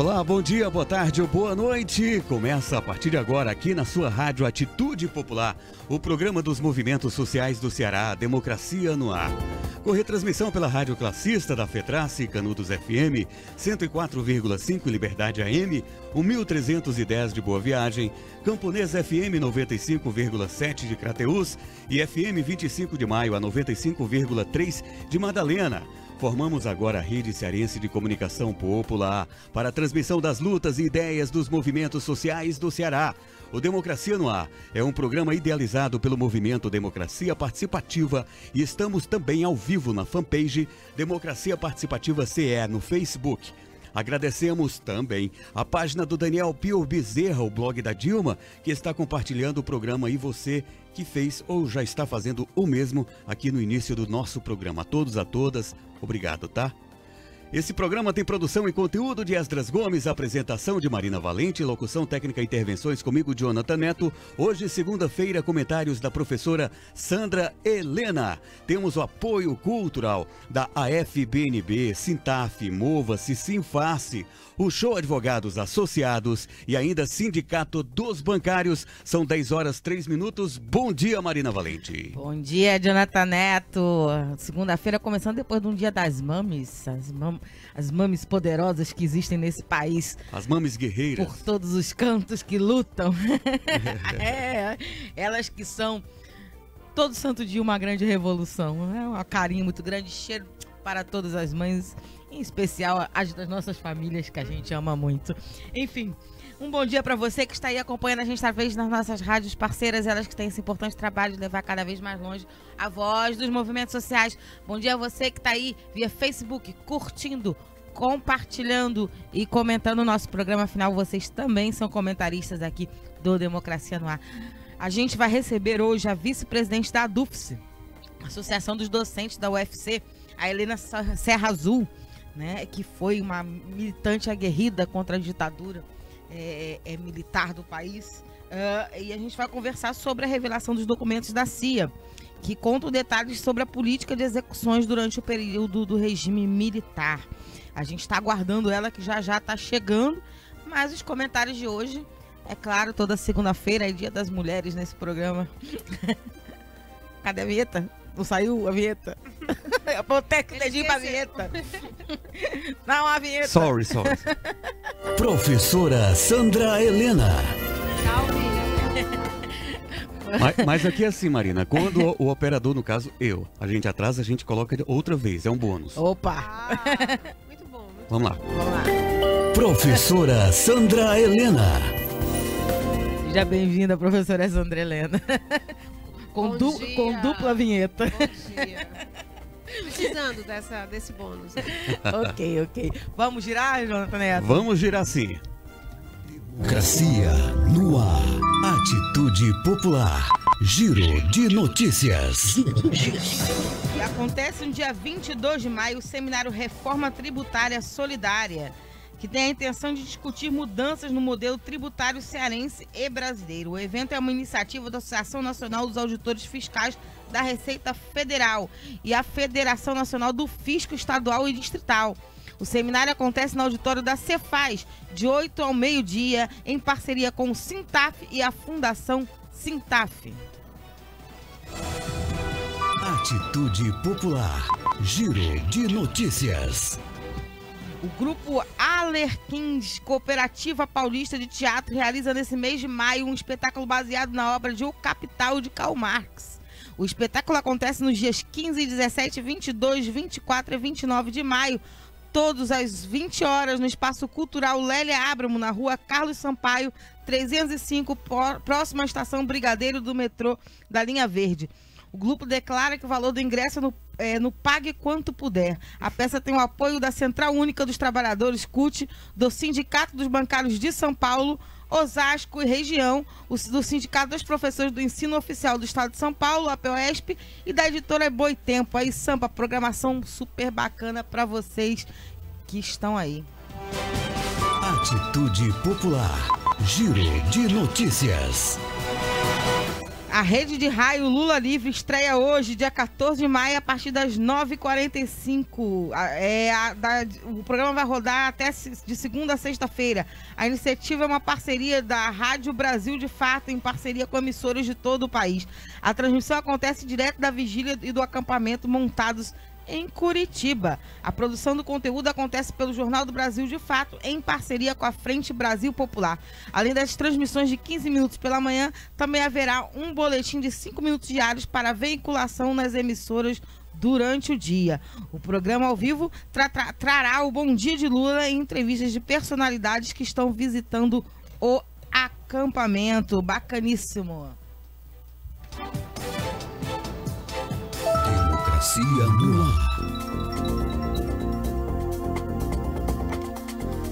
Olá, bom dia, boa tarde ou boa noite. Começa a partir de agora aqui na sua rádio Atitude Popular, o programa dos movimentos sociais do Ceará, Democracia no Ar. Com retransmissão pela Rádio Classista da FETRACE, Canudos FM, 104,5 Liberdade AM, 1310 de Boa Viagem, Camponês FM 95,7 de Crateús e FM 25 de Maio a 95,3 de Madalena. Formamos agora a Rede Cearense de Comunicação Popular para a transmissão das lutas e ideias dos movimentos sociais do Ceará. O Democracia no Ar é um programa idealizado pelo movimento Democracia Participativa e estamos também ao vivo na fanpage Democracia Participativa CE no Facebook. Agradecemos também a página do Daniel Pio Bezerra, o blog da Dilma, que está compartilhando o programa, e você que fez ou já está fazendo o mesmo aqui no início do nosso programa. A todos, a todas, obrigado, tá? Esse programa tem produção e conteúdo de Esdras Gomes, apresentação de Marina Valente, locução técnica e intervenções comigo, Jonathan Neto. Hoje, segunda-feira, comentários da professora Sandra Helena. Temos o apoio cultural da AFBNB, Sintaf, Mova-se, Sinface, o Show Advogados Associados e ainda Sindicato dos Bancários. São 10 horas 3 minutos. Bom dia, Marina Valente. Bom dia, Jonathan Neto. Segunda-feira começando depois de um dia das mames, as mames poderosas que existem nesse país. As mames guerreiras. Por todos os cantos que lutam. Elas que são todo santo dia uma grande revolução. É um carinho muito grande, cheiro para todas as mães, em especial as das nossas famílias que a gente ama muito. Enfim, um bom dia para você que está aí acompanhando a gente talvez nas nossas rádios parceiras, elas que têm esse importante trabalho de levar cada vez mais longe a voz dos movimentos sociais. Bom dia a você que está aí via Facebook, curtindo, compartilhando e comentando o nosso programa. Afinal, vocês também são comentaristas aqui do Democracia no Ar. A gente vai receber hoje a vice-presidente da ADUFSE, Associação dos Docentes da UFC, a Helena Serra Azul, né, que foi uma militante aguerrida contra a ditadura militar do país. E a gente vai conversar sobre a revelação dos documentos da CIA, que contam detalhes sobre a política de execuções durante o período do regime militar. A gente está aguardando ela, que já está chegando, mas os comentários de hoje, é claro, toda segunda-feira é Dia das Mulheres nesse programa. Cadê a vinheta? Não saiu a vinheta? Eu botei o dedinho pra vinheta. Não, a vinheta. Sorry. Professora Sandra Helena. Mas aqui é assim, Marina, quando o operador, no caso eu, a gente atrasa, a gente coloca outra vez, é um bônus. Opa! Muito bom. Vamos lá. Professora Sandra Helena. Seja bem-vinda, professora Sandra Helena. Com dupla vinheta. Bom dia. Precisando desse bônus. Ok. Vamos girar, Jonathan Neto? Vamos girar sim. Democracia no ar. Atitude Popular. Giro de notícias. E acontece no dia 22 de maio o seminário Reforma Tributária Solidária, que tem a intenção de discutir mudanças no modelo tributário cearense e brasileiro. O evento é uma iniciativa da Associação Nacional dos Auditores Fiscais da Receita Federal e a Federação Nacional do Fisco Estadual e Distrital. O seminário acontece no auditório da Cefaz, de 8 ao meio-dia, em parceria com o Sintaf e a Fundação Sintaf. Atitude Popular. Giro de notícias. O grupo Alerquins, Cooperativa Paulista de Teatro, realiza nesse mês de maio um espetáculo baseado na obra de O Capital de Karl Marx. O espetáculo acontece nos dias 15, 17, 22, 24 e 29 de maio, todos às 20 horas, no Espaço Cultural Lélia Abramo, na rua Carlos Sampaio, 305, próxima à estação Brigadeiro do metrô da linha verde. O grupo declara que o valor do ingresso é no Pague Quanto Puder. A peça tem o apoio da Central Única dos Trabalhadores, CUT, do Sindicato dos Bancários de São Paulo, Osasco e região, do Sindicato dos Professores do Ensino Oficial do Estado de São Paulo, a APOESP, e da editora Boitempo. Aí, Sampa, programação super bacana para vocês que estão aí. Atitude Popular. Giro de notícias. A rede de rádio Lula Livre estreia hoje, dia 14 de maio, a partir das 9h45. O programa vai rodar até de segunda a sexta-feira. A iniciativa é uma parceria da Rádio Brasil de Fato, em parceria com emissoras de todo o país. A transmissão acontece direto da vigília e do acampamento montados em Curitiba. A produção do conteúdo acontece pelo Jornal do Brasil de Fato, em parceria com a Frente Brasil Popular. Além das transmissões de 15 minutos pela manhã, também haverá um boletim de 5 minutos diários para veiculação nas emissoras durante o dia. O programa ao vivo trará o Bom Dia de Lula e entrevistas de personalidades que estão visitando o acampamento. Bacaníssimo. Democracia no ar.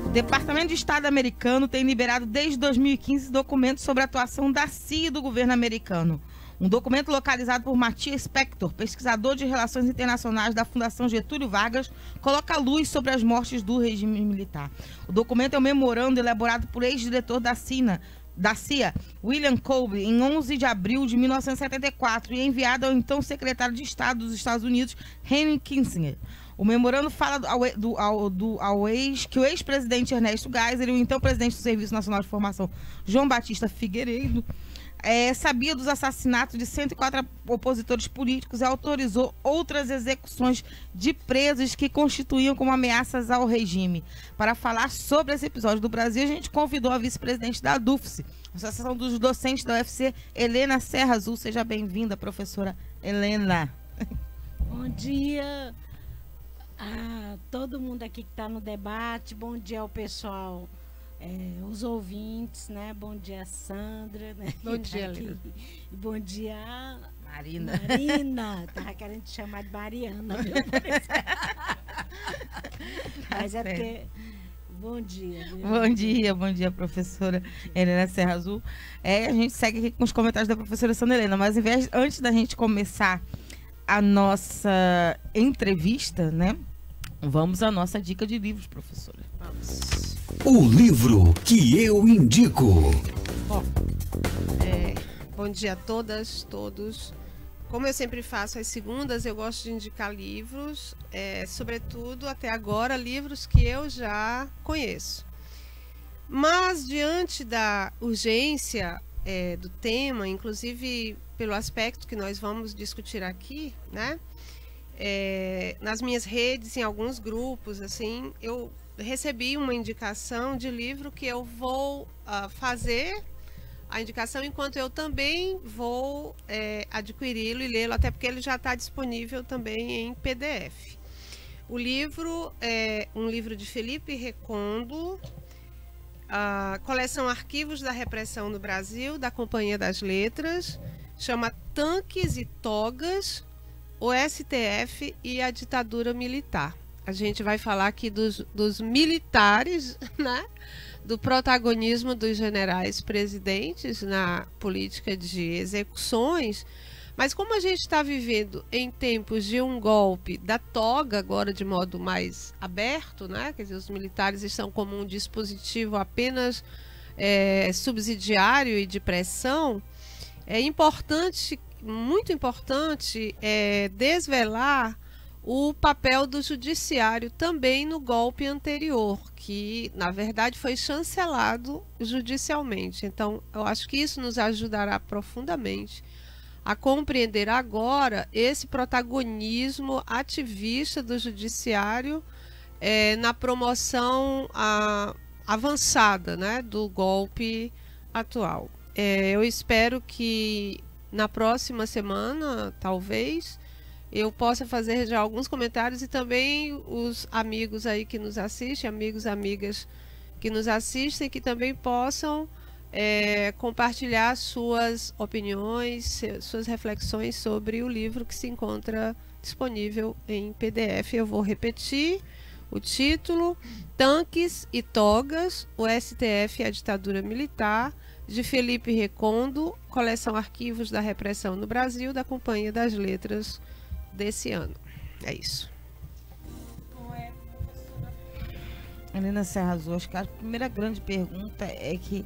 O Departamento de Estado americano tem liberado desde 2015 documentos sobre a atuação da CIA e do governo americano. Um documento localizado por Matthias Spector, pesquisador de relações internacionais da Fundação Getúlio Vargas, coloca luz sobre as mortes do regime militar. O documento é um memorando elaborado por ex-diretor da CIA, William Colby, em 11 de abril de 1974 e enviado ao então secretário de Estado dos Estados Unidos, Henry Kissinger. O memorando fala que o ex-presidente Ernesto Geisel e o então presidente do Serviço Nacional de Informação, João Batista Figueiredo, sabia dos assassinatos de 104 opositores políticos e autorizou outras execuções de presos que constituíam como ameaças ao regime. Para falar sobre esse episódio do Brasil, a gente convidou a vice-presidente da ADUFSE, Associação dos Docentes da UFC, Helena Serra Azul. Seja bem-vinda, professora Helena. Bom dia a todo mundo aqui que está no debate. Bom dia ao pessoal, os ouvintes, né? Bom dia, Sandra, né? Bom dia, Helena. Bom dia, Marina. Tava querendo te chamar de Mariana, viu? Mas é porque... Bom dia. Viu? Bom dia, professora Helena Serra Azul. A gente segue aqui com os comentários da professora Sandra Helena, mas antes da gente começar a nossa entrevista, né? Vamos à nossa dica de livros, professora. Vamos. O livro que eu indico. Bom dia a todas, todos. Como eu sempre faço às segundas, eu gosto de indicar livros, sobretudo, até agora, livros que eu já conheço. Mas, diante da urgência do tema, inclusive pelo aspecto que nós vamos discutir aqui, né? Nas minhas redes, em alguns grupos, assim, eu recebi uma indicação de livro que eu vou fazer a indicação, enquanto eu também vou adquiri-lo e lê-lo, até porque ele já está disponível também em PDF. O livro é um livro de Felipe Recondo, a coleção Arquivos da Repressão no Brasil, da Companhia das Letras, chama Tanques e Togas, o STF e a Ditadura Militar. A gente vai falar aqui dos militares, né? Do protagonismo dos generais presidentes na política de execuções, mas como a gente está vivendo em tempos de um golpe da toga, agora de modo mais aberto, né? Quer dizer, os militares estão como um dispositivo apenas subsidiário e de pressão, é importante, muito importante, desvelar o papel do judiciário também no golpe anterior, que na verdade foi chancelado judicialmente. Então, eu acho que isso nos ajudará profundamente a compreender agora esse protagonismo ativista do judiciário na promoção avançada, né, do golpe atual. Eu espero que na próxima semana, talvez, eu possa fazer já alguns comentários e também os amigos aí que nos assistem, amigos e amigas que nos assistem, que também possam compartilhar suas opiniões, suas reflexões sobre o livro que se encontra disponível em PDF. Eu vou repetir o título: Tanques e Togas, o STF e a Ditadura Militar, de Felipe Recondo, coleção Arquivos da Repressão no Brasil, da Companhia das Letras, desse ano. É isso. Helena Serra Azul, acho que a primeira grande pergunta é que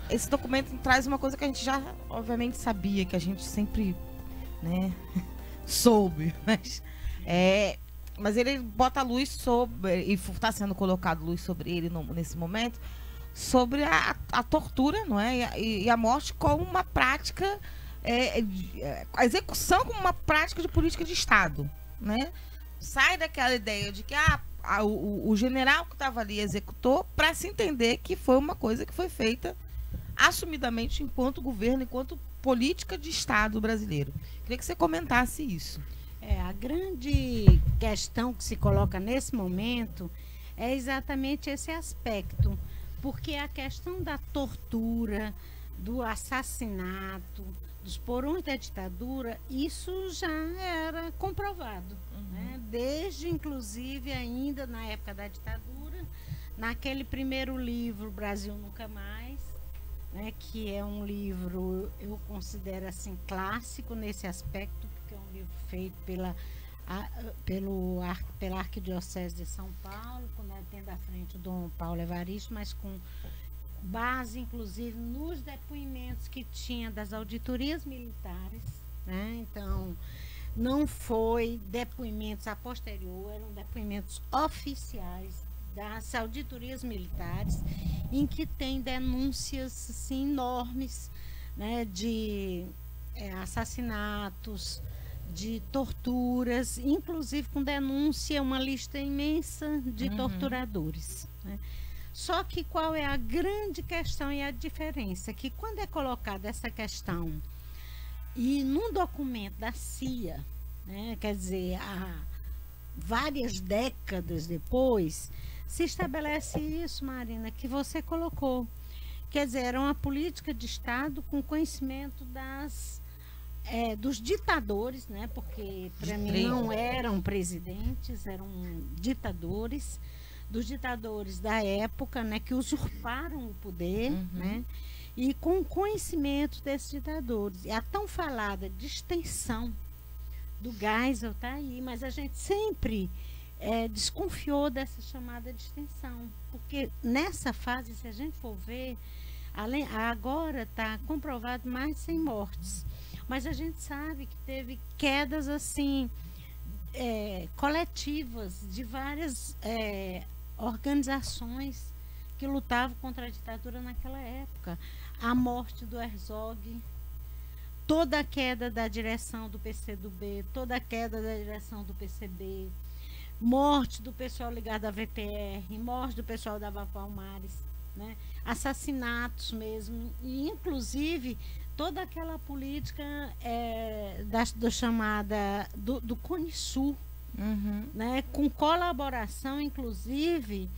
esse documento traz uma coisa que a gente já, obviamente, sabia, que a gente sempre, né, soube, mas ele bota a luz sobre, e está sendo colocado luz sobre ele nesse momento, sobre a tortura, não é? E a morte como uma prática, a execução como uma prática de política de Estado, né? Sai daquela ideia de que o general que estava ali executou, para se entender que foi uma coisa que foi feita assumidamente enquanto governo, enquanto política de Estado brasileiro. Queria que você comentasse isso. A grande questão que se coloca nesse momento é exatamente esse aspecto, porque a questão da tortura, do assassinato, dos porões da ditadura, isso já era comprovado, né? Desde, inclusive, ainda na época da ditadura, naquele primeiro livro, Brasil Nunca Mais, né, que é um livro, eu considero assim, clássico nesse aspecto, porque é um livro feito pela Arquidiocese de São Paulo, quando tendo à frente o Dom Paulo Evaristo, mas com base, inclusive, nos depoimentos que tinha das auditorias militares, né? Então, não foi depoimentos a posterior, eram depoimentos oficiais das auditorias militares, em que tem denúncias assim, enormes, né, de assassinatos, de torturas, inclusive com denúncia, uma lista imensa de torturadores, né? Só que qual é a grande questão e a diferença? Que quando é colocada essa questão e num documento da CIA, né, quer dizer, há várias décadas depois, se estabelece isso, Marina, que você colocou. Quer dizer, era uma política de Estado com conhecimento dos ditadores, né, porque para mim não eram presidentes, eram ditadores, dos ditadores da época, né, que usurparam o poder, né, e com conhecimento desses ditadores. E a tão falada distensão do Geisel está aí, mas a gente sempre desconfiou dessa chamada distensão, porque nessa fase, se a gente for ver, agora está comprovado mais de 100 mortes, mas a gente sabe que teve quedas assim coletivas de várias organizações que lutavam contra a ditadura naquela época. A morte do Herzog, toda a queda da direção do PCdoB, toda a queda da direção do PCB, morte do pessoal ligado à VPR, morte do pessoal da Palmares, né? Assassinatos mesmo, e inclusive toda aquela política do Cone Sul, né, com colaboração, inclusive,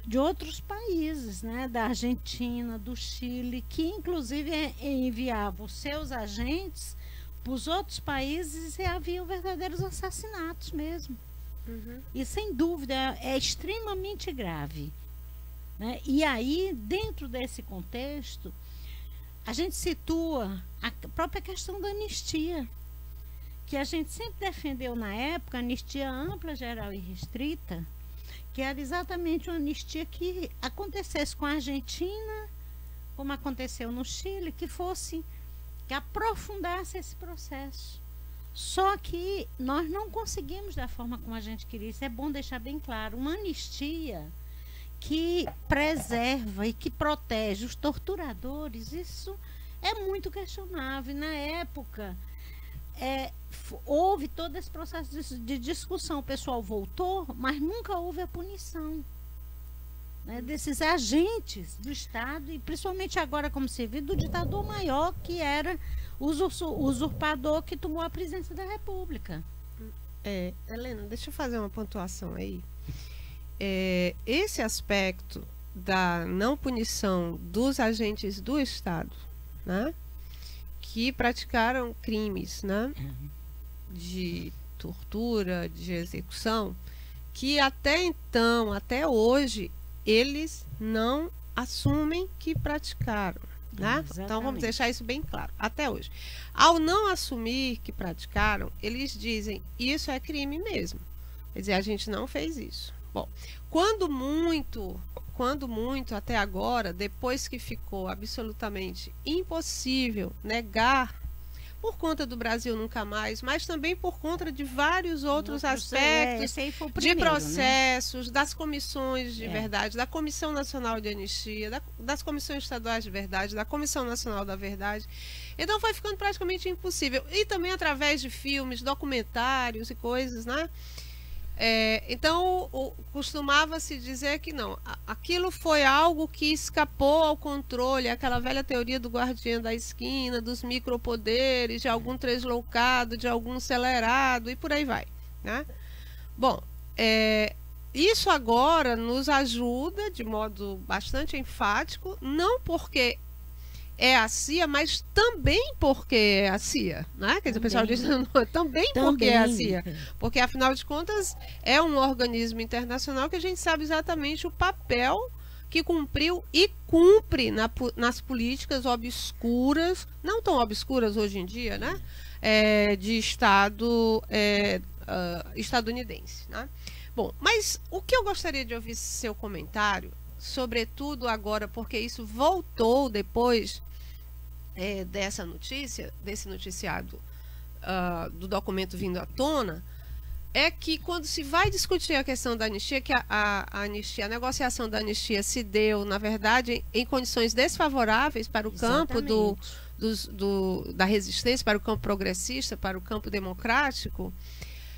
de outros países, né, da Argentina, do Chile, que inclusive enviavam seus agentes para os outros países e haviam verdadeiros assassinatos mesmo. E, sem dúvida, é extremamente grave, né? E aí, dentro desse contexto, a gente situa a própria questão da anistia, que a gente sempre defendeu na época, anistia ampla, geral e restrita, que era exatamente uma anistia que acontecesse com a Argentina, como aconteceu no Chile, que aprofundasse esse processo. Só que nós não conseguimos da forma como a gente queria. Isso é bom deixar bem claro. Uma anistia que preserva e que protege os torturadores, isso é muito questionável. E na época houve todo esse processo de discussão. O pessoal voltou, mas nunca houve a punição, né, desses agentes do Estado, e principalmente agora, como se viu, do ditador maior, que era o usurpador que tomou a presidência da República. Helena, deixa eu fazer uma pontuação aí. Esse aspecto da não punição dos agentes do Estado, né, que praticaram crimes, né, de tortura, de execução, que até então, até hoje, eles não assumem que praticaram, né? Então vamos deixar isso bem claro, até hoje. Ao não assumir que praticaram, eles dizem, isso é crime mesmo. Quer dizer, a gente não fez isso. Bom, quando muito quando muito, até agora, depois que ficou absolutamente impossível negar, por conta do Brasil Nunca Mais, mas também por conta de vários outros aspectos de processos, né? Das comissões de verdade, da Comissão Nacional de Anistia, das comissões estaduais de verdade, da Comissão Nacional da Verdade. Então foi ficando praticamente impossível. E também através de filmes, documentários e coisas, né? Então, costumava-se dizer que não, aquilo foi algo que escapou ao controle, aquela velha teoria do guardião da esquina, dos micropoderes, de algum translocado, de algum acelerado e por aí vai, né? Bom, isso agora nos ajuda de modo bastante enfático, não porque é a CIA, mas também porque é a CIA, né? Quer dizer, o pessoal diz também porque é a CIA, porque afinal de contas é um organismo internacional que a gente sabe exatamente o papel que cumpriu e cumpre nas políticas obscuras, não tão obscuras hoje em dia, né? De Estado estadunidense, né? Bom, mas o que eu gostaria de ouvir seu comentário, sobretudo agora, porque isso voltou depois dessa notícia, desse noticiado do documento vindo à tona, é que quando se vai discutir a questão da anistia, que a negociação da anistia se deu, na verdade, em condições desfavoráveis para o campo da resistência, para o campo progressista, para o campo democrático,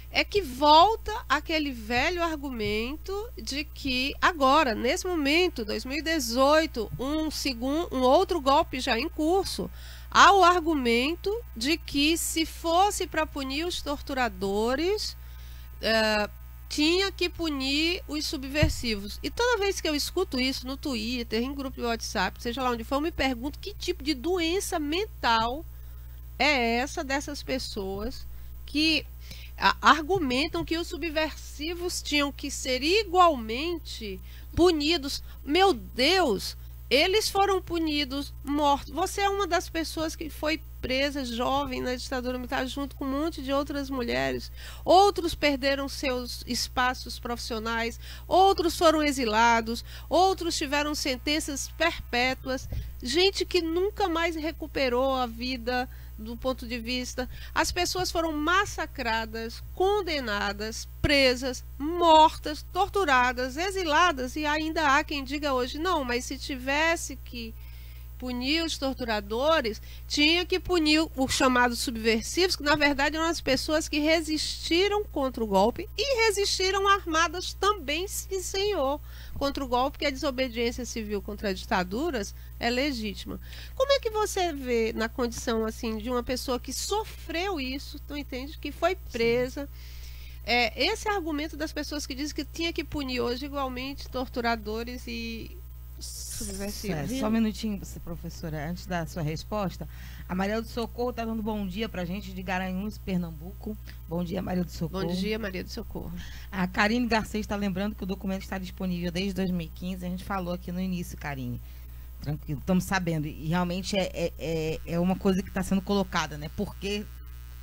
é que volta aquele velho argumento de que agora, nesse momento, 2018, um outro golpe já em curso, há o argumento de que se fosse para punir os torturadores, tinha que punir os subversivos. E toda vez que eu escuto isso no Twitter, em grupo de WhatsApp, seja lá onde for, eu me pergunto que tipo de doença mental é essa dessas pessoas que argumentam que os subversivos tinham que ser igualmente punidos. Meu Deus, eles foram punidos, mortos. Você é uma das pessoas que foi presa jovem na ditadura militar junto com um monte de outras mulheres. Outros perderam seus espaços profissionais, outros foram exilados, outros tiveram sentenças perpétuas. Gente que nunca mais recuperou a vida do ponto de vista, as pessoas foram massacradas, condenadas, presas, mortas, torturadas, exiladas, e ainda há quem diga hoje, não, mas se tivesse que punir os torturadores, tinha que punir os chamados subversivos, que na verdade eram as pessoas que resistiram contra o golpe e resistiram armadas também, sim, senhor, contra o golpe, porque a desobediência civil contra ditaduras é legítima. Como é que você vê na condição assim de uma pessoa que sofreu isso, tu entende, que foi presa, esse argumento das pessoas que dizem que tinha que punir hoje igualmente torturadores e subversivos? Só um minutinho, professora, antes da sua resposta. A Maria do Socorro está dando bom dia para a gente de Garanhuns, Pernambuco. Bom dia, Maria do Socorro. Bom dia, Maria do Socorro. A Karine Garcês está lembrando que o documento está disponível desde 2015. A gente falou aqui no início, Karine. Tranquilo, estamos sabendo. E realmente é uma coisa que está sendo colocada, né? Por que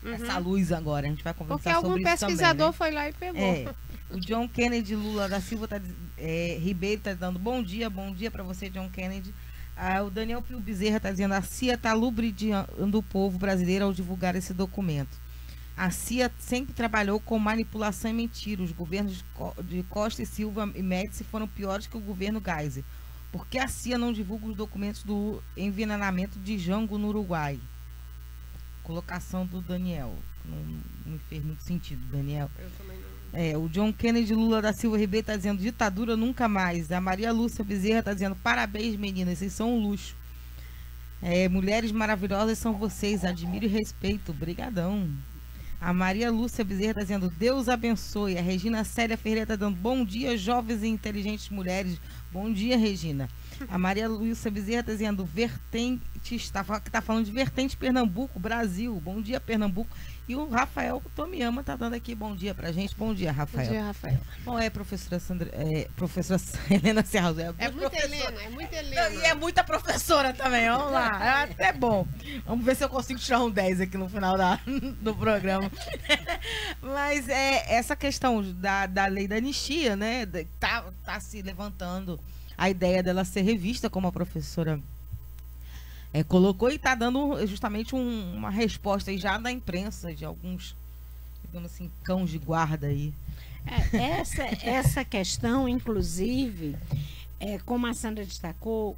essa luz agora? A gente vai conversar sobre isso também. Porque algum pesquisador foi lá e pegou. O John Kennedy Lula da Silva Ribeiro está dando bom dia para você, John Kennedy. O Daniel Pio Bezerra está dizendo: a CIA está lubridiando o povo brasileiro ao divulgar esse documento. A CIA sempre trabalhou com manipulação e mentira. Os governos de Costa e Silva e Médici foram piores que o governo Geisel. Por que a CIA não divulga os documentos do envenenamento de Jango no Uruguai? Colocação do Daniel. Não fez muito sentido, Daniel. Eu também não. O John Kennedy Lula da Silva Ribeiro está dizendo: ditadura nunca mais. A Maria Lúcia Bezerra está dizendo: parabéns, meninas, vocês são um luxo. Mulheres maravilhosas são vocês, admiro e respeito. Obrigadão. A Maria Lúcia Bezerra está dizendo: Deus abençoe. A Regina Célia Ferreira está dando bom dia, jovens e inteligentes mulheres. Bom dia, Regina. A Maria Lúcia Bezerra está dizendo: Vertentes, está falando de Vertentes, Pernambuco, Brasil. Bom dia, Pernambuco. E o Rafael Tomiyama está dando aqui bom dia pra gente. Bom dia, Rafael. Bom dia, Rafael. Bom, professora Helena Serra. É muita Helena, é muita Helena. E é muita professora também, vamos lá. É até bom. Vamos ver se eu consigo tirar um 10 aqui no final do programa. Mas essa questão da lei da anistia, né? Tá se levantando a ideia dela ser revista, como a professora colocou, e está dando justamente uma resposta aí já da imprensa, de alguns, digamos assim, cães de guarda aí. Essa questão, inclusive, como a Sandra destacou,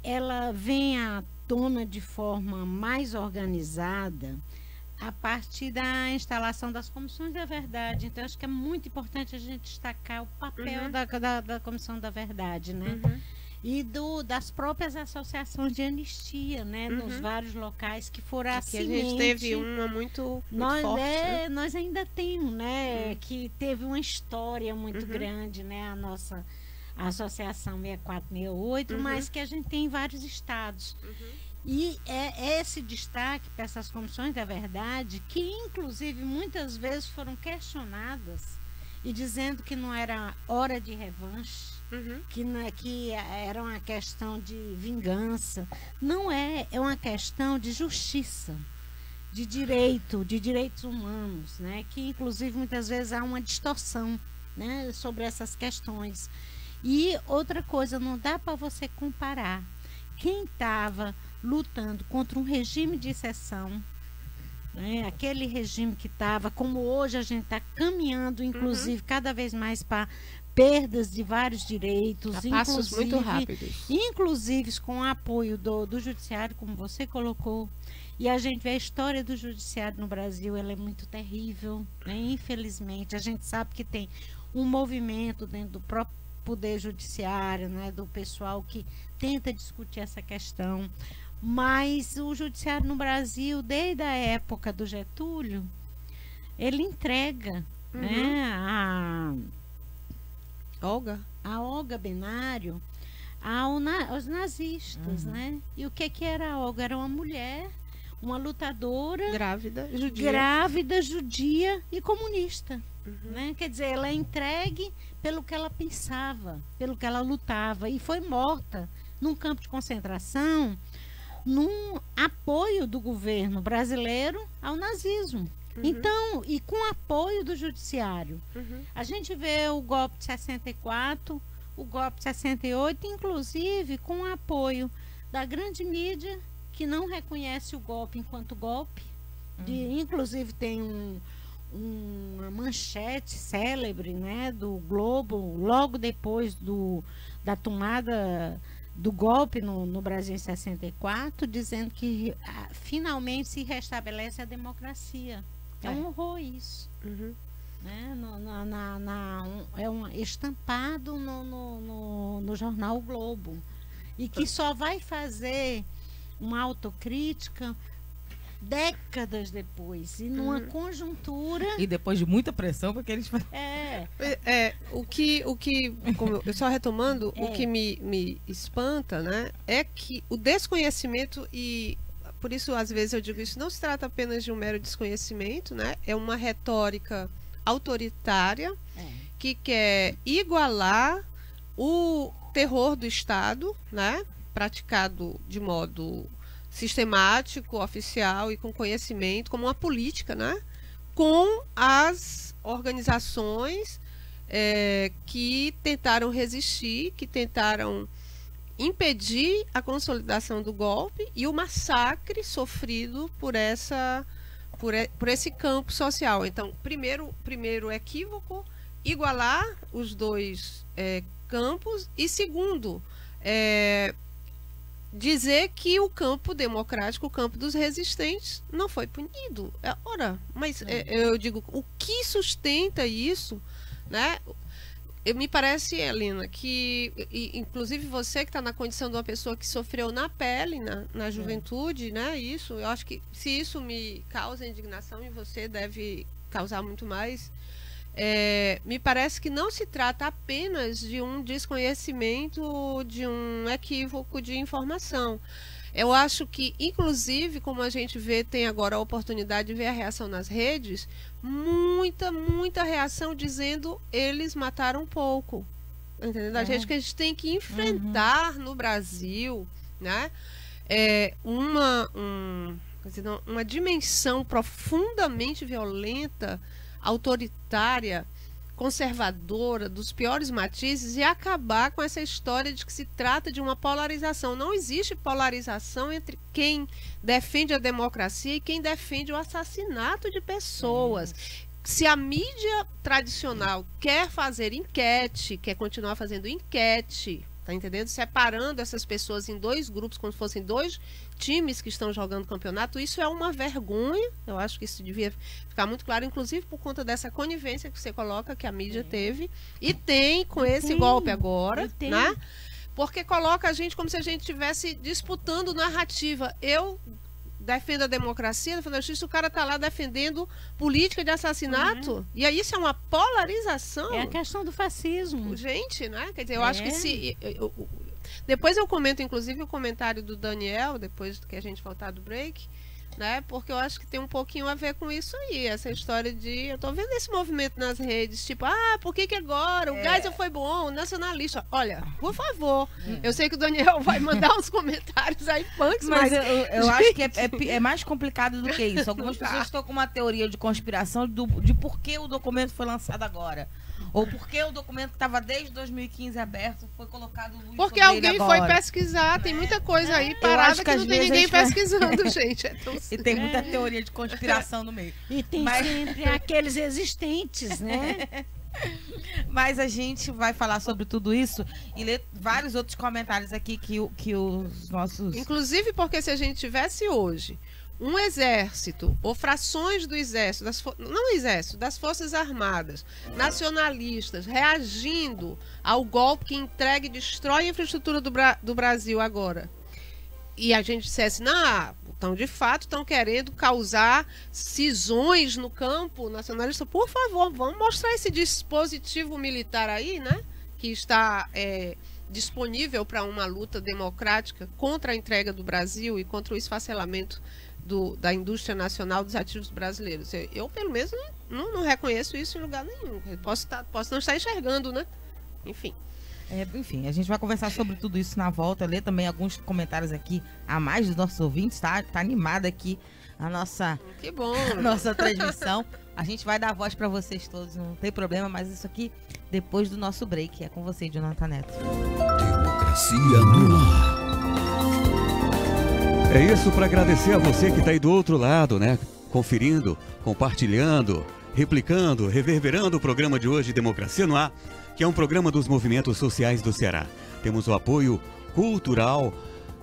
ela vem à tona de forma mais organizada a partir da instalação das comissões da verdade. Então, acho que é muito importante a gente destacar o papel da Comissão da Verdade, né? E das próprias associações de anistia, né? Nos vários locais que foram assim. A gente teve uma muito forte. Né? Nós ainda temos, né? Que teve uma história muito grande, né? A nossa Associação 6468, mas que a gente tem em vários estados. E é esse destaque para essas comissões da verdade, que inclusive muitas vezes foram questionadas e dizendo que não era hora de revanche, que era uma questão de vingança. Não é uma questão de justiça, de direitos humanos, né? Que inclusive muitas vezes há uma distorção, né, sobre essas questões. E outra coisa, não dá para você comparar quem estava lutando contra um regime de exceção, né? Aquele regime que estava, como hoje a gente está caminhando, inclusive, cada vez mais para perdas de vários direitos, a passos muito rápidos. Inclusive com o apoio do judiciário, como você colocou. E a gente vê a história do judiciário no Brasil, ela é muito terrível, né? Infelizmente, a gente sabe que tem um movimento dentro do próprio poder judiciário, né, do pessoal que tenta discutir essa questão, mas o judiciário no Brasil, desde a época do Getúlio, ele entrega, né, a Olga Benário aos nazistas, né? E o que era a Olga? Era uma mulher, uma lutadora grávida, judia e comunista. Né? Quer dizer, ela é entregue pelo que ela pensava, pelo que ela lutava, e foi morta num campo de concentração, num apoio do governo brasileiro ao nazismo. Então, e com apoio do judiciário. A gente vê o golpe de 64, o golpe de 68, inclusive com o apoio da grande mídia, que não reconhece o golpe enquanto golpe. Inclusive tem uma manchete célebre, né, do Globo, logo depois da tomada do golpe no Brasil em 64, dizendo que finalmente se restabelece a democracia. É um horror isso. Né? É um estampado no jornal o Globo. E que só vai fazer uma autocrítica décadas depois, e numa conjuntura, e depois de muita pressão, porque eles eu só retomando, o que me espanta, né, é que o desconhecimento, e por isso às vezes eu digo, isso não se trata apenas de um mero desconhecimento, né, é uma retórica autoritária que quer igualar o terror do Estado, né, praticado de modo sistemático, oficial e com conhecimento, como uma política, né? Com as organizações que tentaram resistir, que tentaram impedir a consolidação do golpe e o massacre sofrido por esse campo social. Então, primeiro equívoco, igualar os dois campos, e segundo, dizer que o campo democrático, o campo dos resistentes, não foi punido. Ora, mas eu digo, o que sustenta isso, né? Me parece, Helena, que inclusive você que está na condição de uma pessoa que sofreu na pele, na juventude, né? Isso, eu acho que se isso me causa indignação, e você deve causar muito mais, me parece que não se trata apenas de um desconhecimento, de um equívoco de informação. Eu acho que, inclusive, como a gente vê, tem agora a oportunidade de ver a reação nas redes, muita reação dizendo eles mataram pouco. Entendeu? A gente tem que enfrentar no Brasil, né, uma dimensão profundamente violenta, autoritária, conservadora, dos piores matizes, e acabar com essa história de que se trata de uma polarização. Não existe polarização entre quem defende a democracia e quem defende o assassinato de pessoas. Se a mídia tradicional quer fazer enquete, quer continuar fazendo enquete, tá entendendo? Separando essas pessoas em dois grupos, como se fossem dois times que estão jogando campeonato, isso é uma vergonha. Eu acho que isso devia ficar muito claro, inclusive por conta dessa conivência que você coloca, que a mídia teve e tem com esse golpe agora, né? Porque coloca a gente como se a gente estivesse disputando narrativa. Eu defendo a democracia, defendo a justiça, o cara tá lá defendendo política de assassinato. E aí isso é uma polarização. É a questão do fascismo. Gente, né? Quer dizer, eu acho que se... Depois eu comento, inclusive, o comentário do Daniel, depois que a gente voltar do break, né? Porque eu acho que tem um pouquinho a ver com isso aí, essa história de... Eu tô vendo esse movimento nas redes, tipo, por que agora? O Geisel foi bom, o nacionalista. Olha, por favor, eu sei que o Daniel vai mandar uns comentários aí punks, mas eu acho que é mais complicado do que isso. Algumas pessoas estão com uma teoria de conspiração de por que o documento foi lançado agora. Ou porque o documento que estava desde 2015 aberto foi colocado luz porque sobre alguém ele agora. Foi pesquisar, tem muita coisa aí parada que não tem ninguém pesquisando, gente. E tem muita teoria de conspiração no meio. E tem sempre aqueles existentes, né? Mas a gente vai falar sobre tudo isso e ler vários outros comentários aqui que os nossos... Inclusive porque se a gente tivesse hoje um exército, ou frações do exército, das Forças Armadas, nacionalistas, reagindo ao golpe que entrega e destrói a infraestrutura do Brasil agora, e a gente dissesse, não, então de fato estão querendo causar cisões no campo nacionalista, por favor, vamos mostrar esse dispositivo militar aí, né, que está... disponível para uma luta democrática contra a entrega do Brasil e contra o esfacelamento da indústria nacional dos ativos brasileiros. Eu pelo menos, não reconheço isso em lugar nenhum. Eu posso não estar enxergando, né? Enfim. Enfim, a gente vai conversar sobre tudo isso na volta, ler também alguns comentários aqui a mais dos nossos ouvintes, tá animada aqui a nossa, que bom. A nossa transmissão. A gente vai dar voz para vocês todos, não tem problema, mas isso aqui depois do nosso break. É com você, Jonathan Neto. Democracia no ar. É isso, para agradecer a você que está aí do outro lado, né? Conferindo, compartilhando, replicando, reverberando o programa de hoje, Democracia no Ar, que é um programa dos movimentos sociais do Ceará. Temos o apoio cultural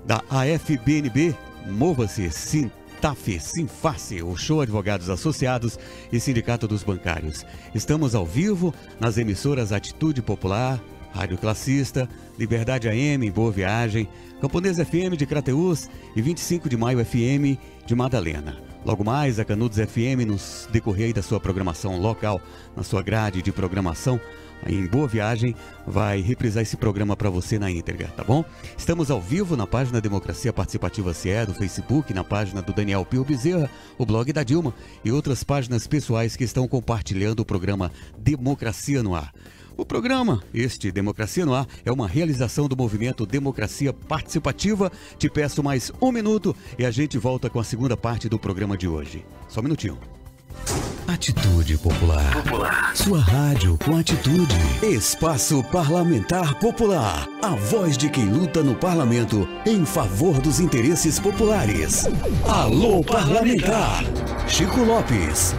da AFBNB, Mova-se, Sintaf, Sinface, o Show Advogados Associados e Sindicato dos Bancários. Estamos ao vivo nas emissoras Atitude Popular, Rádio Classista, Liberdade AM, Boa Viagem, Camponesa FM de Crateús e 25 de Maio FM de Madalena. Logo mais, a Canudos FM, nos decorrer aí da sua programação local, na sua grade de programação, em Boa Viagem, vai reprisar esse programa para você na íntegra, tá bom? Estamos ao vivo na página Democracia Participativa CE do Facebook, na página do Daniel Pio Bezerra, o blog da Dilma e outras páginas pessoais que estão compartilhando o programa Democracia no Ar. O programa, Democracia no Ar, é uma realização do movimento Democracia Participativa. Te peço mais um minuto e a gente volta com a segunda parte do programa de hoje. Só um minutinho. Atitude Popular. Sua rádio com atitude. Espaço Parlamentar Popular. A voz de quem luta no parlamento em favor dos interesses populares. Alô Parlamentar. Chico Lopes.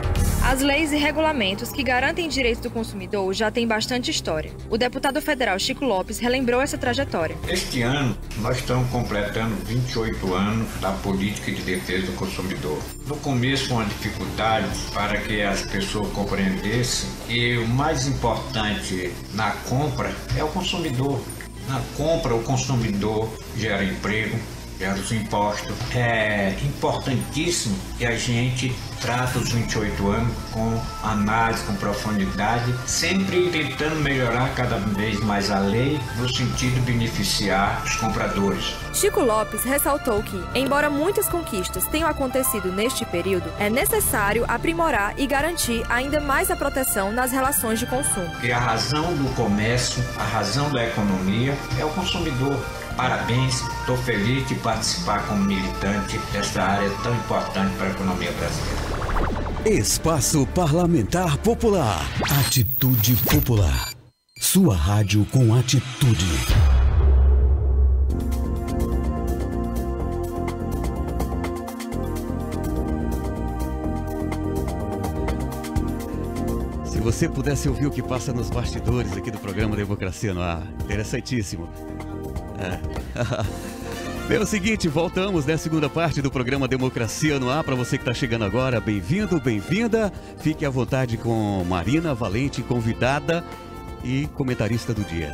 As leis e regulamentos que garantem direitos do consumidor já têm bastante história. O deputado federal Chico Lopes relembrou essa trajetória. Este ano, nós estamos completando 28 anos da política de defesa do consumidor. No começo, uma dificuldade para que as pessoas compreendessem que o mais importante na compra é o consumidor. Na compra, o consumidor gera emprego, gera os impostos. É importantíssimo que a gente trata os 28 anos com análise, com profundidade, sempre tentando melhorar cada vez mais a lei no sentido de beneficiar os compradores. Chico Lopes ressaltou que, embora muitas conquistas tenham acontecido neste período, é necessário aprimorar e garantir ainda mais a proteção nas relações de consumo. Porque a razão do comércio, a razão da economia é o consumidor. Parabéns, estou feliz de participar como militante desta área tão importante para a economia brasileira. Espaço Parlamentar Popular. Atitude Popular. Sua rádio com atitude. Se você pudesse ouvir o que passa nos bastidores aqui do programa Democracia no Ar, interessantíssimo. É o seguinte, voltamos, né? Segunda parte do programa Democracia no Ar. Para você que está chegando agora, bem-vindo, bem-vinda. Fique à vontade com Marina Valente, convidada e comentarista do dia.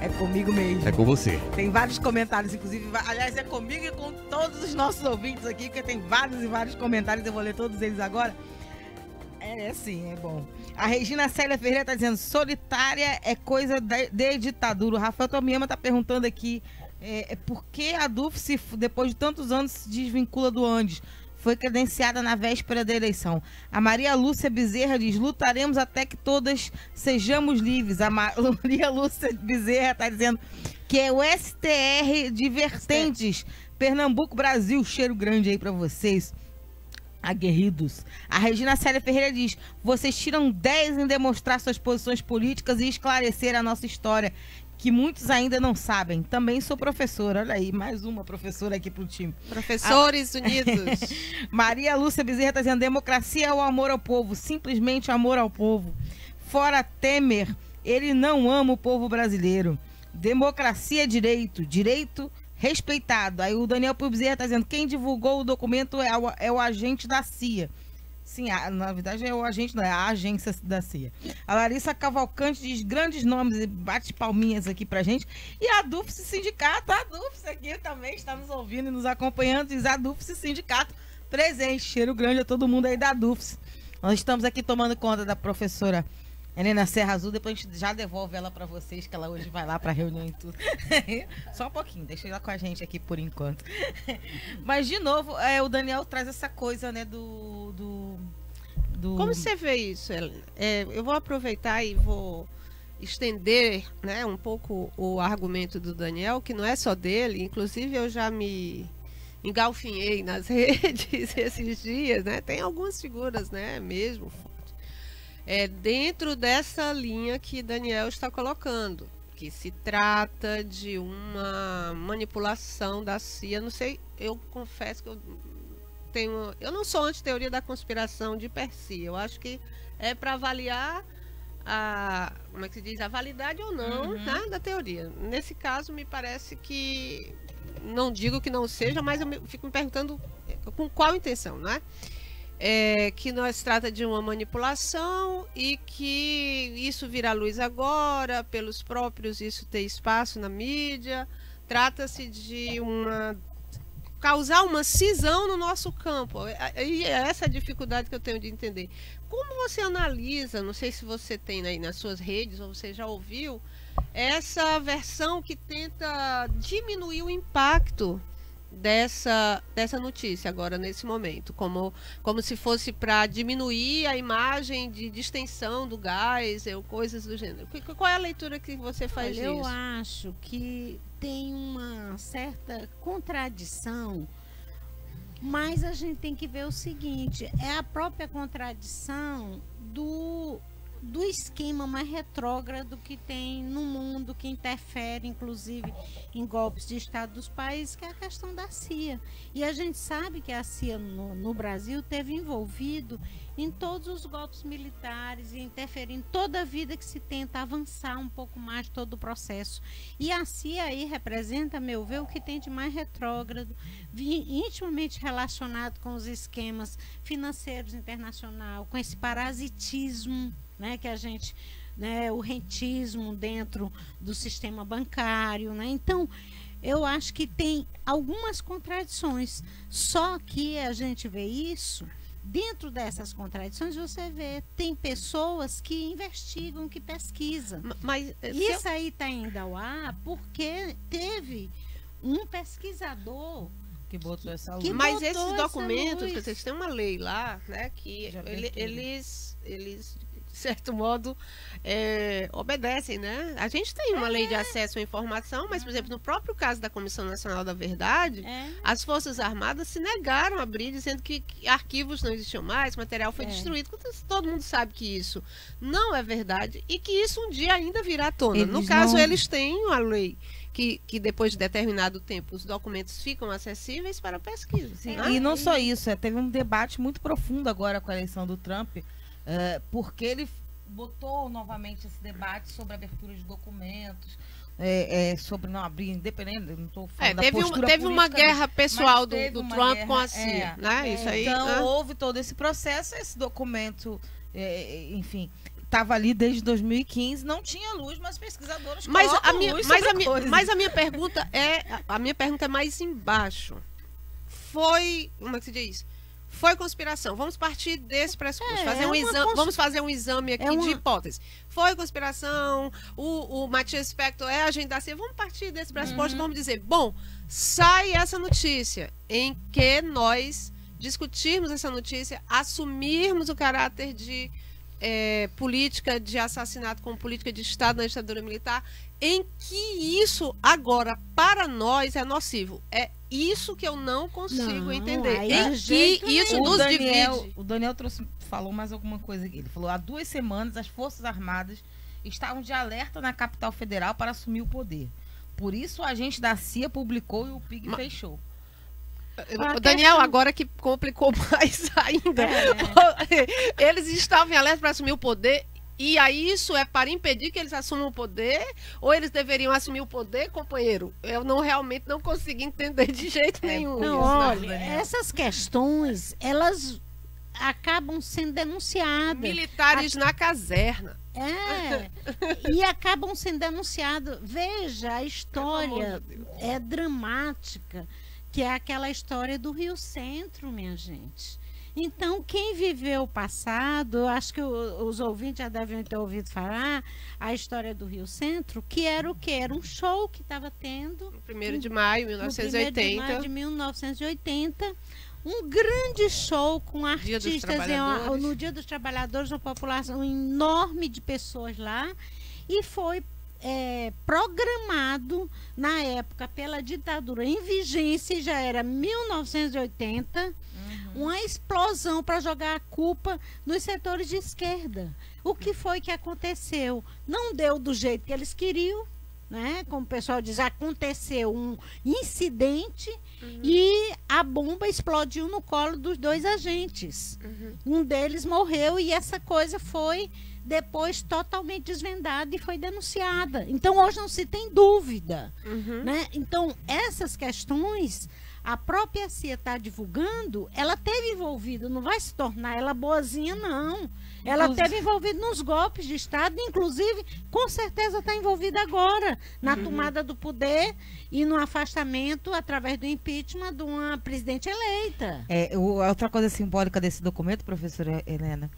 É comigo mesmo. É com você. Tem vários comentários, inclusive. Aliás, é comigo e com todos os nossos ouvintes aqui, porque tem vários e vários comentários. Eu vou ler todos eles agora. Sim, é bom. A Regina Célia Ferreira está dizendo: solitária é coisa de ditadura. O Rafael Tomiyama está perguntando aqui por que a DUF, depois de tantos anos, se desvincula do Andes? Foi credenciada na véspera da eleição. A Maria Lúcia Bezerra diz: lutaremos até que todas sejamos livres. A Maria Lúcia Bezerra está dizendo que é o STR de Vertentes, Pernambuco, Brasil. Cheiro grande aí para vocês, aguerridos. A Regina Célia Ferreira diz: vocês tiram 10 em demonstrar suas posições políticas e esclarecer a nossa história, que muitos ainda não sabem. Também sou professora. Olha aí, mais uma professora aqui pro time. Professores Unidos. Maria Lúcia Bezerra está dizendo: democracia é o amor ao povo, simplesmente amor ao povo. Fora Temer, ele não ama o povo brasileiro. Democracia é direito, direito respeitado. Aí o Daniel Pio Bezerra está dizendo: quem divulgou o documento é o agente da CIA. Sim, na verdade é o agente, não é a agência da CIA. A Larissa Cavalcante diz: grandes nomes, e bate palminhas aqui pra gente. E a DUFS Sindicato, a DUFS aqui também está nos ouvindo e nos acompanhando, diz a DUFS Sindicato presente. Cheiro grande a todo mundo aí da DUFS. Nós estamos aqui tomando conta da professora Helena Serra Azul, depois a gente já devolve ela para vocês, que ela hoje vai lá para reunião e tudo. Só um pouquinho, deixa ela com a gente aqui por enquanto. Mas, de novo, o Daniel traz essa coisa, né, do... Como você vê isso, Helena? Eu vou aproveitar e vou estender, né, um pouco o argumento do Daniel, que não é só dele, inclusive eu já me engalfinhei nas redes esses dias, né? Tem algumas figuras, né, mesmo, dentro dessa linha que Daniel está colocando, que se trata de uma manipulação da CIA. Não sei, eu confesso que eu não sou anti-teoria da conspiração de per si. Eu acho que é para avaliar como é que se diz, a validade ou não, né, da teoria. Nesse caso, me parece que, não digo que não seja, mas eu fico me perguntando com qual intenção, né? Que nós trata de uma manipulação e que isso vira à luz agora, pelos próprios isso ter espaço na mídia. Trata-se de causar uma cisão no nosso campo. E é essa a dificuldade que eu tenho de entender. Como você analisa, não sei se você tem aí nas suas redes ou você já ouviu, essa versão que tenta diminuir o impacto dessa notícia agora nesse momento, como se fosse para diminuir a imagem de distensão do gás ou coisas do gênero. Qual é a leitura que você faz disso? Eu acho que tem uma certa contradição, mas a gente tem que ver o seguinte: é a própria contradição do esquema mais retrógrado que tem no mundo, que interfere inclusive em golpes de Estado dos países, que é a questão da CIA. E a gente sabe que a CIA no Brasil teve envolvido em todos os golpes militares e interferindo em toda a vida que se tenta avançar um pouco mais de todo o processo. E a CIA aí representa, a meu ver, o que tem de mais retrógrado, intimamente relacionado com os esquemas financeiros internacionais, com esse parasitismo, né, que a gente, né, o rentismo dentro do sistema bancário, né? Então, eu acho que tem algumas contradições, só que a gente vê isso, dentro dessas contradições você vê, tem pessoas que investigam, que pesquisam. Mas isso aí está indo ao ar porque teve um pesquisador que botou essa luz. Mas esses documentos, vocês têm uma lei lá, né, que eles de certo modo, obedecem, né? A gente tem uma lei de acesso à informação, mas, por exemplo, no próprio caso da Comissão Nacional da Verdade, as Forças Armadas se negaram a abrir, dizendo que arquivos não existiam mais, material foi destruído. Todo mundo sabe que isso não é verdade e que isso um dia ainda virá à tona. No caso, eles têm uma lei que depois de determinado tempo os documentos ficam acessíveis para pesquisa. Sim, e não só isso, teve um debate muito profundo agora com a eleição do Trump, porque ele botou novamente esse debate sobre a abertura de documentos, sobre não abrir, independente, não estou falando da postura teve uma política, guerra pessoal do Trump guerra, com a CIA, né? Isso aí, então houve todo esse processo, esse documento, enfim, estava ali desde 2015, não tinha luz, mas pesquisadores colocam luz sobre a coisa. Mas a minha pergunta é mais embaixo. Como é que se diz? Foi conspiração. Vamos partir desse pressuposto. Vamos fazer um exame aqui de hipótese. Foi conspiração, o Matias Spector é agente da CIA. Vamos partir desse pressuposto, vamos dizer, bom, sai essa notícia em que nós discutirmos essa notícia, assumirmos o caráter de política de assassinato como política de Estado na ditadura militar, em que isso agora para nós é nocivo. É isso que eu não consigo entender. Em que isso nos divide. O Daniel falou mais alguma coisa aqui. Ele falou: há 2 semanas as Forças Armadas estavam de alerta na capital federal para assumir o poder. Por isso o agente da CIA publicou e o PIG fechou. O Daniel, agora que complicou mais ainda. Eles estavam em alerta para assumir o poder. E aí isso é para impedir que eles assumam o poder? Ou eles deveriam assumir o poder, companheiro? Eu realmente não consigo entender de jeito nenhum. Não, olha, essas questões, elas acabam sendo denunciadas. Militares na caserna. E acabam sendo denunciados. Veja, a história é dramática, que é aquela história do Rio Centro, minha gente. Então, quem viveu o passado, eu acho que os ouvintes já devem ter ouvido falar, a história do Rio Centro, que era o quê? Era um show que estava tendo... No 1º de maio de 1980. No 1º de maio de 1980. Um grande show com artistas. No Dia dos Trabalhadores, uma população enorme de pessoas lá. E foi programado, na época, pela ditadura em vigência, já era 1980, uma explosão para jogar a culpa nos setores de esquerda. O que foi que aconteceu? Não deu do jeito que eles queriam, né? Como o pessoal diz, aconteceu um incidente e a bomba explodiu no colo dos 2 agentes. Um deles morreu e essa coisa foi depois totalmente desvendada e foi denunciada. Então, hoje não se tem dúvida. Né? Então, essas questões, a própria CIA está divulgando, ela teve envolvida, não vai se tornar ela boazinha, não. Ela teve envolvida nos golpes de Estado, inclusive, com certeza está envolvida agora, na tomada do poder e no afastamento, através do impeachment, de uma presidente eleita. Outra coisa simbólica desse documento, professora Helena,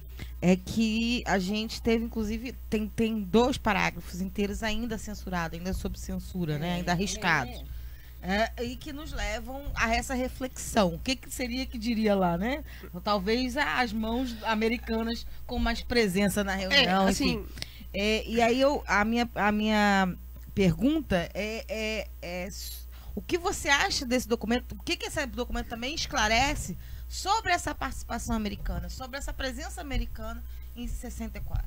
é que a gente teve, inclusive, tem 2 parágrafos inteiros ainda censurados, ainda sob censura, né? Ainda arriscados. E que nos levam a essa reflexão. O que seria que diria lá, né? Talvez as mãos americanas com mais presença na reunião. Assim... E aí a minha pergunta é o que você acha desse documento? O que esse documento também esclarece sobre essa participação americana, sobre essa presença americana em 64?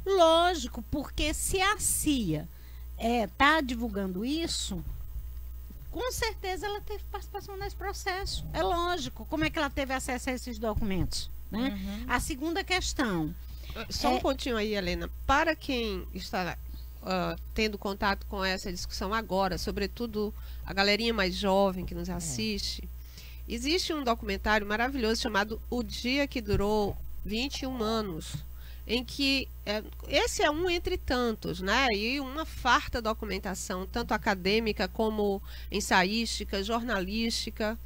Lógico, porque se a CIA está divulgando isso, com certeza ela teve participação nesse processo. É lógico. Como é que ela teve acesso a esses documentos? Né? A segunda questão... Só um pontinho aí, Helena. Para quem está tendo contato com essa discussão agora, sobretudo a galerinha mais jovem que nos assiste, existe um documentário maravilhoso chamado O Dia que Durou 21 Anos, em que esse é um entre tantos, né? E uma farta documentação, tanto acadêmica como ensaística, jornalística.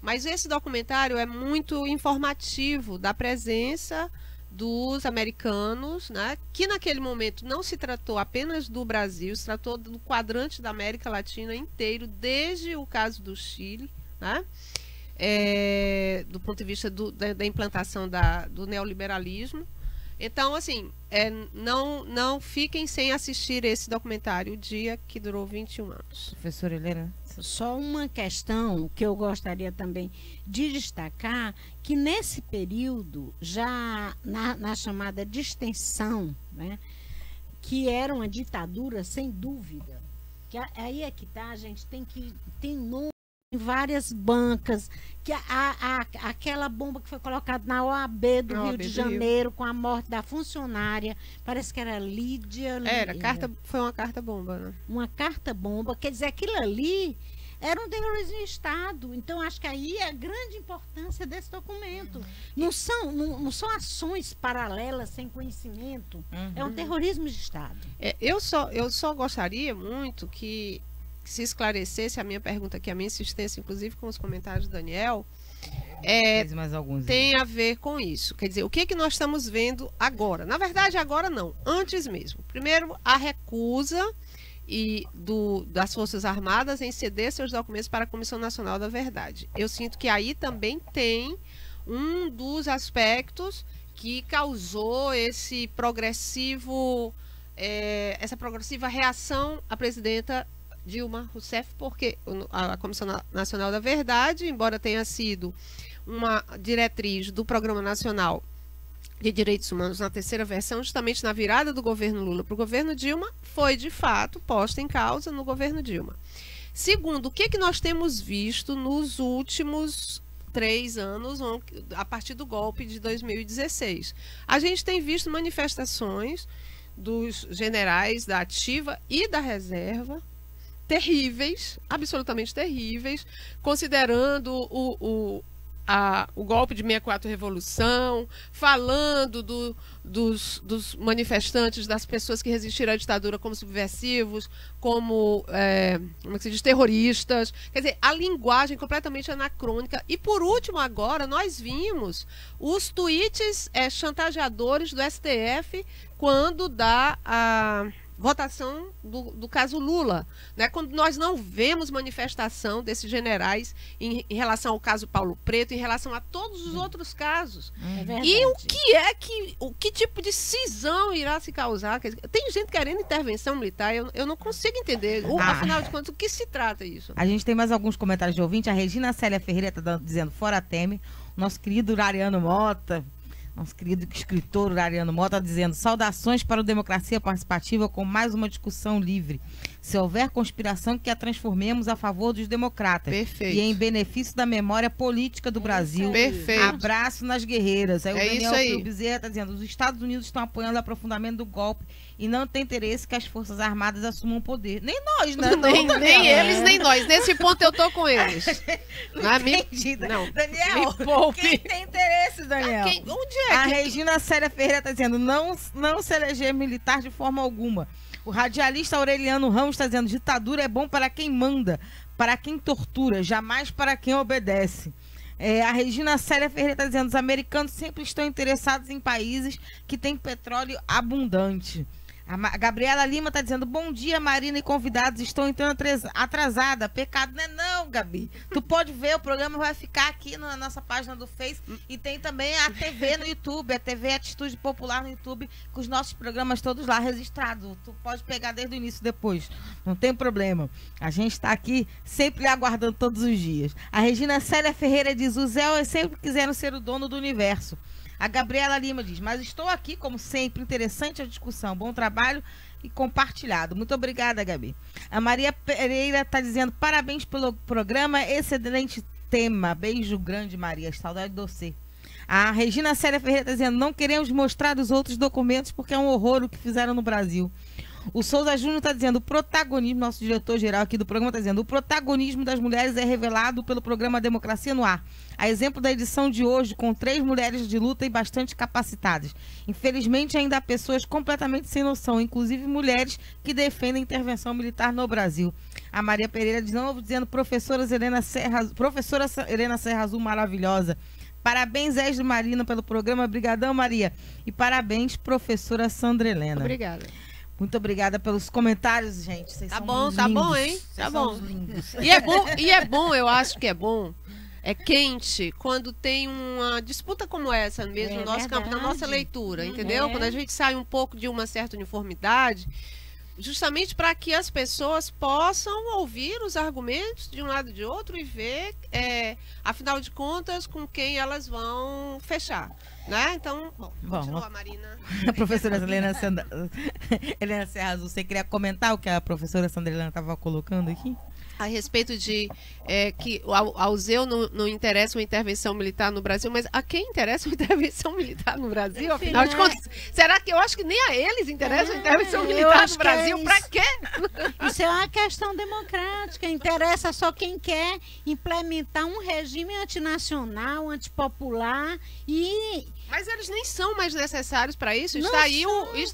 Mas esse documentário é muito informativo da presença dos americanos, né? Que naquele momento não se tratou apenas do Brasil, se tratou do quadrante da América Latina inteiro, desde o caso do Chile, né? Do ponto de vista da implantação do neoliberalismo. Então, assim, não fiquem sem assistir esse documentário, O Dia que Durou 21 anos. Professora Helena. Só uma questão que eu gostaria também de destacar, que nesse período, já na chamada distensão, né, que era uma ditadura, sem dúvida, que aí é que tá, a gente tem nome em várias bancas, que aquela bomba que foi colocada na OAB do Rio de Janeiro com a morte da funcionária, parece que era Lídia. Foi uma carta-bomba, né? Uma carta-bomba, quer dizer, aquilo ali era um terrorismo de Estado. Então, acho que aí é a grande importância desse documento. Não são ações paralelas, sem conhecimento. É um terrorismo de Estado. Eu só gostaria muito que se esclarecesse a minha pergunta aqui, a minha insistência, inclusive com os comentários do Daniel, mais alguns tem a ver com isso. Quer dizer, o que nós estamos vendo agora? Na verdade, agora não, antes mesmo. Primeiro, a recusa das Forças Armadas em ceder seus documentos para a Comissão Nacional da Verdade. Eu sinto que aí também tem um dos aspectos que causou essa progressiva reação à presidenta Dilma Rousseff, porque a Comissão Nacional da Verdade, embora tenha sido uma diretriz do Programa Nacional de Direitos Humanos na terceira versão, justamente na virada do governo Lula para o governo Dilma, foi de fato posta em causa no governo Dilma. Segundo, o que nós temos visto nos últimos 3 anos, a partir do golpe de 2016? A gente tem visto manifestações dos generais da ativa e da reserva, terríveis, absolutamente terríveis, considerando o golpe de 64 Revolução, falando dos manifestantes, das pessoas que resistiram à ditadura como subversivos, como é que se diz, terroristas. Quer dizer, a linguagem completamente anacrônica. E, por último, agora, nós vimos os tweets chantageadores do STF quando dá a votação do caso Lula, né? Quando nós não vemos manifestação desses generais em relação ao caso Paulo Preto, em relação a todos os outros casos. E que tipo de cisão irá se causar? Tem gente querendo intervenção militar, eu não consigo entender. Afinal de contas, o que se trata isso? A gente tem mais alguns comentários de ouvinte. A Regina Célia Ferreira está dizendo fora Temer. Nosso querido Ariano Mota, nosso querido escritor Ariano Mota, dizendo: saudações para o Democracia Participativa com mais uma discussão livre. Se houver conspiração, que a transformemos a favor dos democratas. Perfeito. E em benefício da memória política do Brasil. Perfeito. Abraço nas guerreiras. Aí o Daniel Pio Bezerra está dizendo: os Estados Unidos estão apoiando o aprofundamento do golpe e não tem interesse que as Forças Armadas assumam o poder. Nem nós, né? Nem eles, nem nós. Nesse ponto eu tô com eles. Não. Daniel, quem tem interesse, Daniel? Onde é? A Regina Célia Ferreira está dizendo: não se eleger militar de forma alguma. O radialista Aureliano Ramos está dizendo: ditadura é bom para quem manda, para quem tortura, jamais para quem obedece. A Regina Célia Ferreira está dizendo: os americanos sempre estão interessados em países que têm petróleo abundante. A Gabriela Lima está dizendo: bom dia, Marina e convidados, estou entrando atrasada. Pecado não é não, Gabi. Tu pode ver, o programa vai ficar aqui na nossa página do Face e tem também a TV no YouTube, a TV Atitude Popular no YouTube, com os nossos programas todos lá registrados. Tu pode pegar desde o início depois, não tem problema. A gente está aqui sempre aguardando todos os dias. A Regina Célia Ferreira diz: os Zéus sempre quiseram ser o dono do universo. A Gabriela Lima diz: mas estou aqui, como sempre, interessante a discussão, bom trabalho e compartilhado. Muito obrigada, Gabi. A Maria Pereira está dizendo: parabéns pelo programa, excelente tema. Beijo grande, Maria, saudade de você. A Regina Célia Ferreira está dizendo: não queremos mostrar os outros documentos porque é um horror o que fizeram no Brasil. O Souza Júnior está dizendo: o protagonismo, nosso diretor-geral aqui do programa está dizendo: o protagonismo das mulheres é revelado pelo programa Democracia no Ar. A exemplo da edição de hoje, com 3 mulheres de luta e bastante capacitadas. Infelizmente, ainda há pessoas completamente sem noção, inclusive mulheres que defendem a intervenção militar no Brasil. A Maria Pereira de novo dizendo: professora Helena Serra Azul maravilhosa. Parabéns, Esdras Marina, pelo programa. Obrigadão, Maria. E parabéns, professora Sandra Helena. Obrigada. Muito obrigada pelos comentários, gente. Vocês tá são bom, lindos. Tá bom, hein? Tá bom. E é bom, eu acho que é bom quente, quando tem uma disputa como essa mesmo no nosso campo, na nossa leitura, entendeu? Quando a gente sai um pouco de uma certa uniformidade, justamente para que as pessoas possam ouvir os argumentos de um lado e de outro e ver, afinal de contas, com quem elas vão fechar. Né? Então, continua, Marina. A professora Helena Serra Azul, você queria comentar o que a professora Sandra Helena estava colocando aqui? A respeito de que ao Zeu não interessa uma intervenção militar no Brasil, mas a quem interessa uma intervenção militar no Brasil? Afinal de contas, será que eu acho que nem a eles interessa uma intervenção militar no Brasil? Para quê? Isso é uma questão democrática. Interessa só quem quer implementar um regime antinacional, antipopular e... Mas eles nem são mais necessários para isso. Está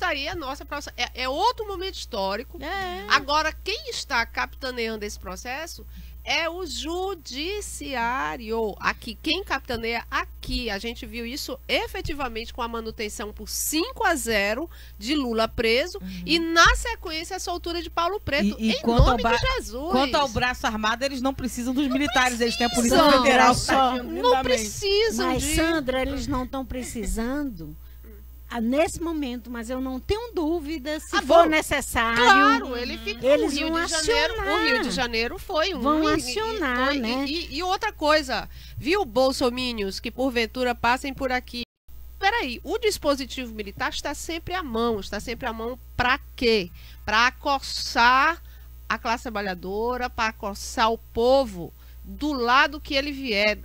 aí a nossa... É outro momento histórico. Agora, quem está capitaneando esse processo é o judiciário. Aqui, quem capitaneia aqui. A gente viu isso efetivamente com a manutenção por 5-0 de Lula preso e, na sequência, a soltura de Paulo Preto. Em nome de Jesus. Quanto ao braço armado, eles não precisam dos militares. Eles têm a Polícia Federal. Não precisam. Mas, Sandra, eles não estão precisando... nesse momento, mas eu não tenho dúvida se for necessário. Claro, ele ficou. Eles vão acionar. O Rio de Janeiro foi um. Vão acionar, né? E outra coisa, viu, bolsominions que porventura passem por aqui? Peraí, o dispositivo militar está sempre à mão. Está sempre à mão para quê? Para acossar a classe trabalhadora, para acossar o povo do lado que ele vier.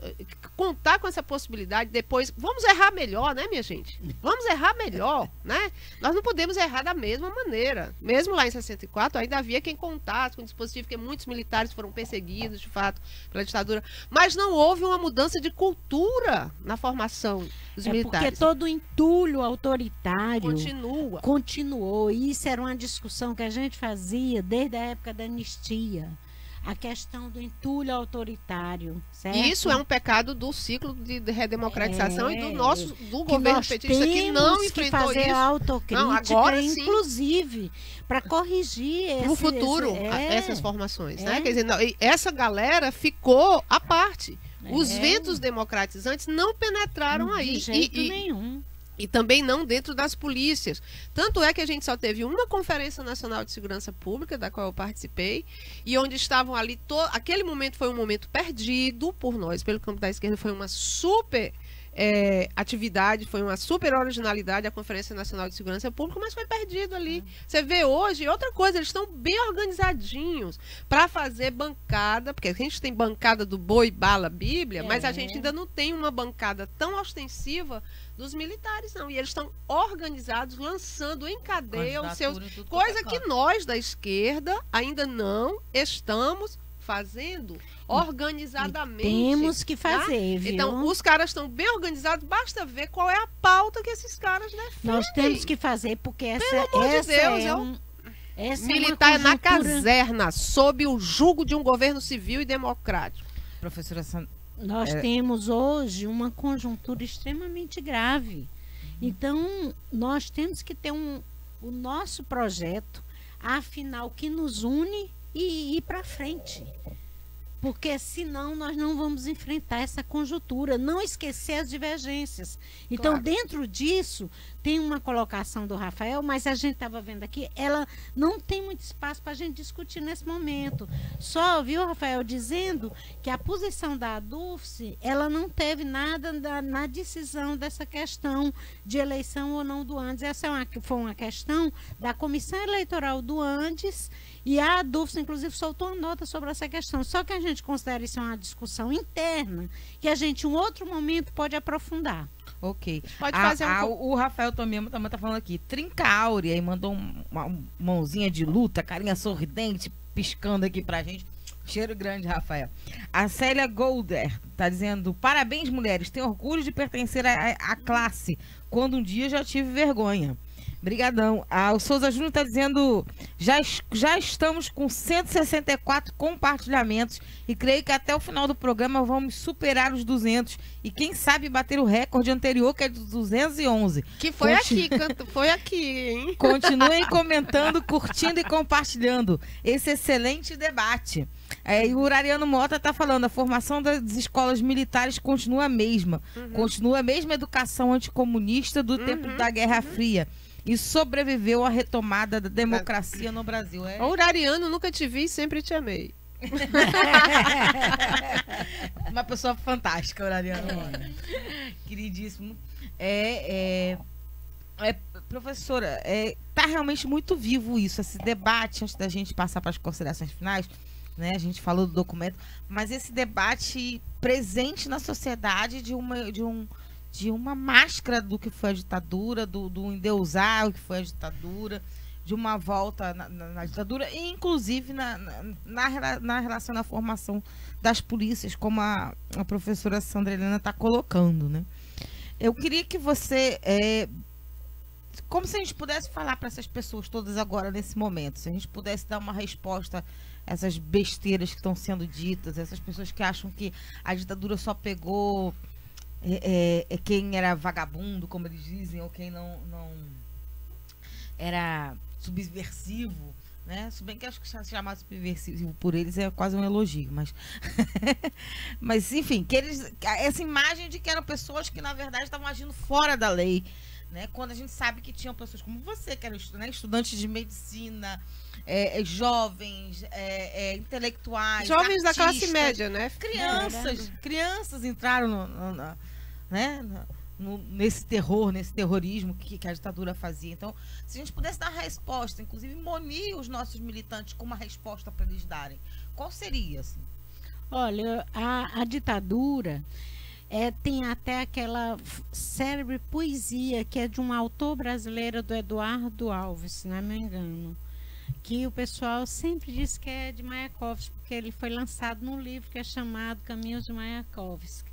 Contar com essa possibilidade depois. Vamos errar melhor, né, minha gente? Vamos errar melhor, né? Nós não podemos errar da mesma maneira. Mesmo lá em 64, ainda havia quem contasse com o dispositivo, porque muitos militares foram perseguidos, de fato, pela ditadura. Mas não houve uma mudança de cultura na formação dos militares. Porque todo o entulho autoritário continuou. Isso era uma discussão que a gente fazia desde a época da anistia. A questão do entulho autoritário, certo? E isso é um pecado do ciclo de redemocratização e do governo petista que não enfrentou que fazer isso. Autocrítica, agora, inclusive, para corrigir no futuro essas formações, né? Quer dizer, essa galera ficou à parte. Os ventos democratizantes não penetraram aí. De jeito nenhum. E também não dentro das polícias. Tanto é que a gente só teve uma Conferência Nacional de Segurança Pública, da qual eu participei, e onde estavam ali... Aquele momento foi um momento perdido por nós, pelo campo da esquerda, foi uma super atividade, foi uma super originalidade a Conferência Nacional de Segurança Pública, mas foi perdido ali. Você vê hoje, outra coisa, eles estão bem organizadinhos para fazer bancada, porque a gente tem bancada do boi, bala, Bíblia, mas a gente ainda não tem uma bancada tão ostensiva dos militares, não. E eles estão organizados, lançando em cadeia os seus... Coisa que nós, da esquerda, ainda não estamos fazendo organizadamente. Temos que fazer, viu? Então, os caras estão bem organizados, basta ver qual é a pauta que esses caras defendem. Nós temos que fazer, porque essa militar na caserna, sob o jugo de um governo civil e democrático. Professora Nós temos hoje uma conjuntura extremamente grave. Então, nós temos que ter o nosso projeto, afinal, que nos une e ir para frente. Porque senão nós não vamos enfrentar essa conjuntura, não esquecer as divergências. Então, dentro disso, tem uma colocação do Rafael, mas a gente estava vendo aqui, ela não tem muito espaço para a gente discutir nesse momento. Só, viu, Rafael, dizendo que a posição da ADUFSE, ela não teve nada na decisão dessa questão de eleição ou não do Andes. Essa foi uma questão da Comissão Eleitoral do Andes, e a ADUFSE, inclusive, soltou uma nota sobre essa questão. Só que a gente considera isso uma discussão interna, que a gente, em um outro momento, pode aprofundar. Ok. Pode fazer o Rafael também está falando aqui. Trinca áurea, e mandou uma mãozinha de luta, carinha sorridente, piscando aqui pra gente. Cheiro grande, Rafael. A Célia Golder está dizendo: parabéns, mulheres. Tenho orgulho de pertencer à classe, quando um dia já tive vergonha. Brigadão. O Souza Júnior está dizendo: já estamos com 164 compartilhamentos e creio que até o final do programa vamos superar os 200 e quem sabe bater o recorde anterior, que é de 211. Que foi aqui, hein? Continuem comentando, curtindo e compartilhando esse excelente debate. E o Ariano Mota está falando, a formação das escolas militares continua a mesma. Continua a mesma educação anticomunista do tempo da Guerra Fria. E sobreviveu à retomada da democracia no Brasil. O Ariano, nunca te vi, sempre te amei. Uma pessoa fantástica, Ariano. Queridíssimo. Professora, tá realmente muito vivo isso, esse debate, antes da gente passar para as considerações finais, né? A gente falou do documento, mas esse debate presente na sociedade de uma máscara do que foi a ditadura, do endeusar o que foi a ditadura, de uma volta na ditadura, e inclusive na relação da formação das polícias, como a professora Sandra Helena está colocando, né? Eu queria que você... como se a gente pudesse falar para essas pessoas todas agora, nesse momento, se a gente pudesse dar uma resposta a essas besteiras que estão sendo ditas, essas pessoas que acham que a ditadura só pegou quem era vagabundo, como eles dizem, ou quem não era subversivo, né? Se bem que acho que chamar subversivo por eles é quase um elogio, mas mas enfim, que essa imagem de que eram pessoas que na verdade estavam agindo fora da lei, né? Quando a gente sabe que tinham pessoas como você, que eram estudantes de medicina, jovens, intelectuais, jovens artistas, da classe média, né? Crianças entraram nesse terror, nesse terrorismo que a ditadura fazia. Então, se a gente pudesse dar resposta, inclusive munir os nossos militantes com uma resposta para eles darem, qual seria? Assim? Olha, a ditadura tem até aquela célebre poesia que é de um autor brasileiro, do Eduardo Alves, se não me engano, que o pessoal sempre diz que é de Mayakovsky, porque ele foi lançado num livro que é chamado Caminhos de Mayakovsky,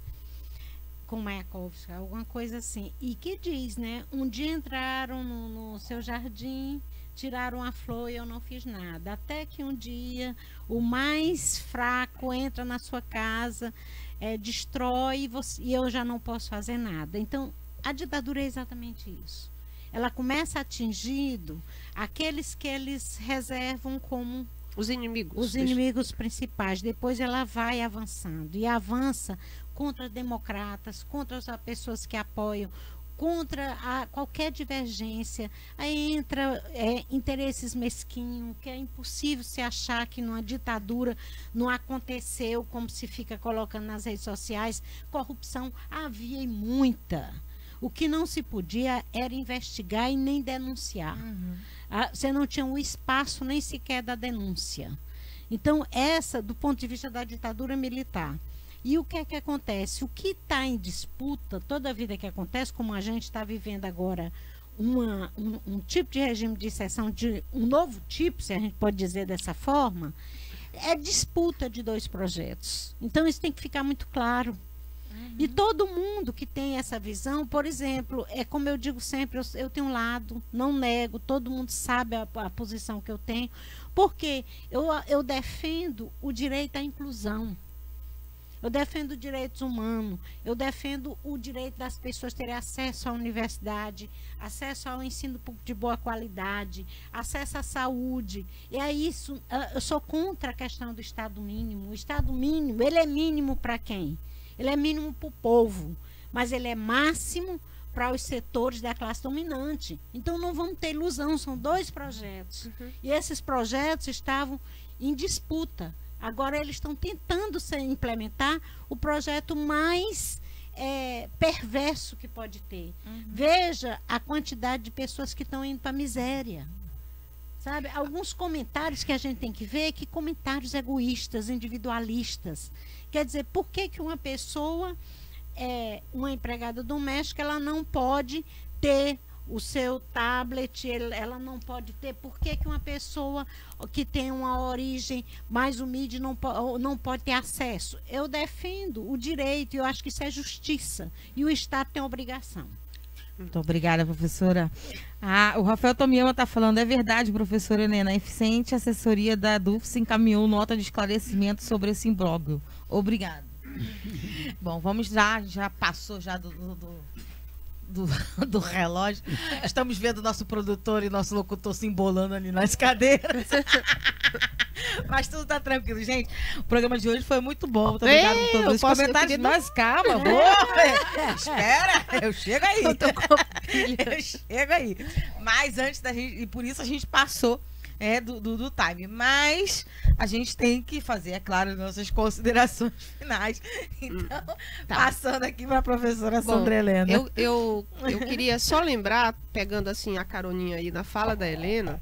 com Mayakovsky, alguma coisa assim, e que diz, né, um dia entraram no seu jardim, tiraram a flor e eu não fiz nada, até que um dia o mais fraco entra na sua casa, destrói e eu já não posso fazer nada. Então, a ditadura é exatamente isso. Ela começa atingindo aqueles que eles reservam como os inimigos principais. Depois ela vai avançando e avança contra democratas, contra as pessoas que apoiam, contra qualquer divergência. Aí entra interesses mesquinhos, que é impossível se achar que numa ditadura não aconteceu, como se fica colocando nas redes sociais. Corrupção havia e muita. O que não se podia era investigar e nem denunciar. Você não tinha um espaço nem sequer da denúncia. Então, essa, do ponto de vista da ditadura militar. E o que é que acontece? O que está em disputa, toda a vida que acontece, como a gente está vivendo agora, um tipo de regime de exceção, de um novo tipo, se a gente pode dizer dessa forma, é disputa de dois projetos. Então, isso tem que ficar muito claro. E todo mundo que tem essa visão, por exemplo, como eu digo sempre, eu tenho um lado, não nego, todo mundo sabe a posição que eu tenho, porque eu defendo o direito à inclusão. Eu defendo direitos humanos, eu defendo o direito das pessoas terem acesso à universidade, acesso ao ensino público de boa qualidade, acesso à saúde. E é isso, eu sou contra a questão do Estado mínimo. O Estado mínimo, ele é mínimo para quem? Ele é mínimo para o povo, mas ele é máximo para os setores da classe dominante. Então não vamos ter ilusão, são dois projetos. E esses projetos estavam em disputa. Agora eles estão tentando implementar o projeto mais perverso que pode ter. Veja a quantidade de pessoas que estão indo para a miséria. Sabe? Alguns comentários que a gente tem que ver, que comentários egoístas, individualistas. Quer dizer, por que uma pessoa, uma empregada doméstica, ela não pode ter o seu tablet, ela não pode ter? Por que uma pessoa que tem uma origem mais humilde não pode ter acesso? Eu defendo o direito, eu acho que isso é justiça. E o Estado tem obrigação. Muito obrigada, professora. O Rafael Tomiyama está falando, é verdade, professora Helena, a eficiente assessoria da DUFS encaminhou nota de esclarecimento sobre esse imbróglio. Obrigado. Bom, vamos já passou já do relógio. Estamos vendo nosso produtor e nosso locutor se embolando ali nas cadeiras. Mas tudo tá tranquilo, gente. O programa de hoje foi muito bom. Muito obrigado por todos os comentários. Mas calma, espera, eu chego aí. Eu chego aí. Mas antes da gente, e por isso a gente passou do time. Mas a gente tem que fazer, é claro, nossas considerações finais. Então, passando aqui para a professora Sandra Helena. Eu queria só lembrar, pegando assim a caroninha aí na fala da Helena,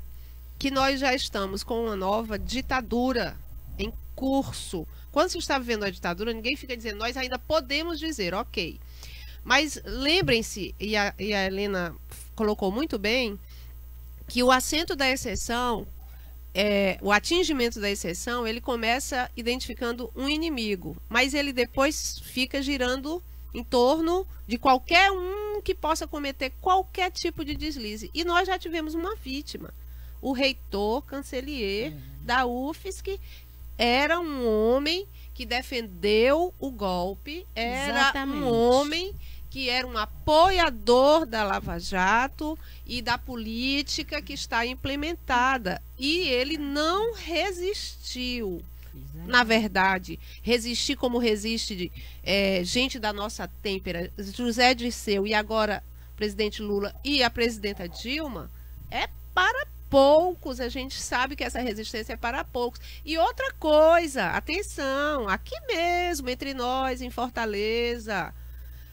que nós já estamos com uma nova ditadura em curso. Quando se está vivendo a ditadura, ninguém fica dizendo, nós ainda podemos dizer, ok. Mas lembrem-se, e a Helena colocou muito bem, que o assento da exceção, o atingimento da exceção, ele começa identificando um inimigo, mas ele depois fica girando em torno de qualquer um que possa cometer qualquer tipo de deslize. E nós já tivemos uma vítima. O reitor Cancelier da UFSC era um homem que defendeu o golpe, era um homem que era um apoiador da Lava Jato e da política que está implementada. E ele não resistiu. Na verdade, resistir como resiste gente da nossa têmpera, José Dirceu e agora o presidente Lula e a presidenta Dilma, é para poucos. A gente sabe que essa resistência é para poucos. E outra coisa, atenção, aqui mesmo, entre nós, em Fortaleza,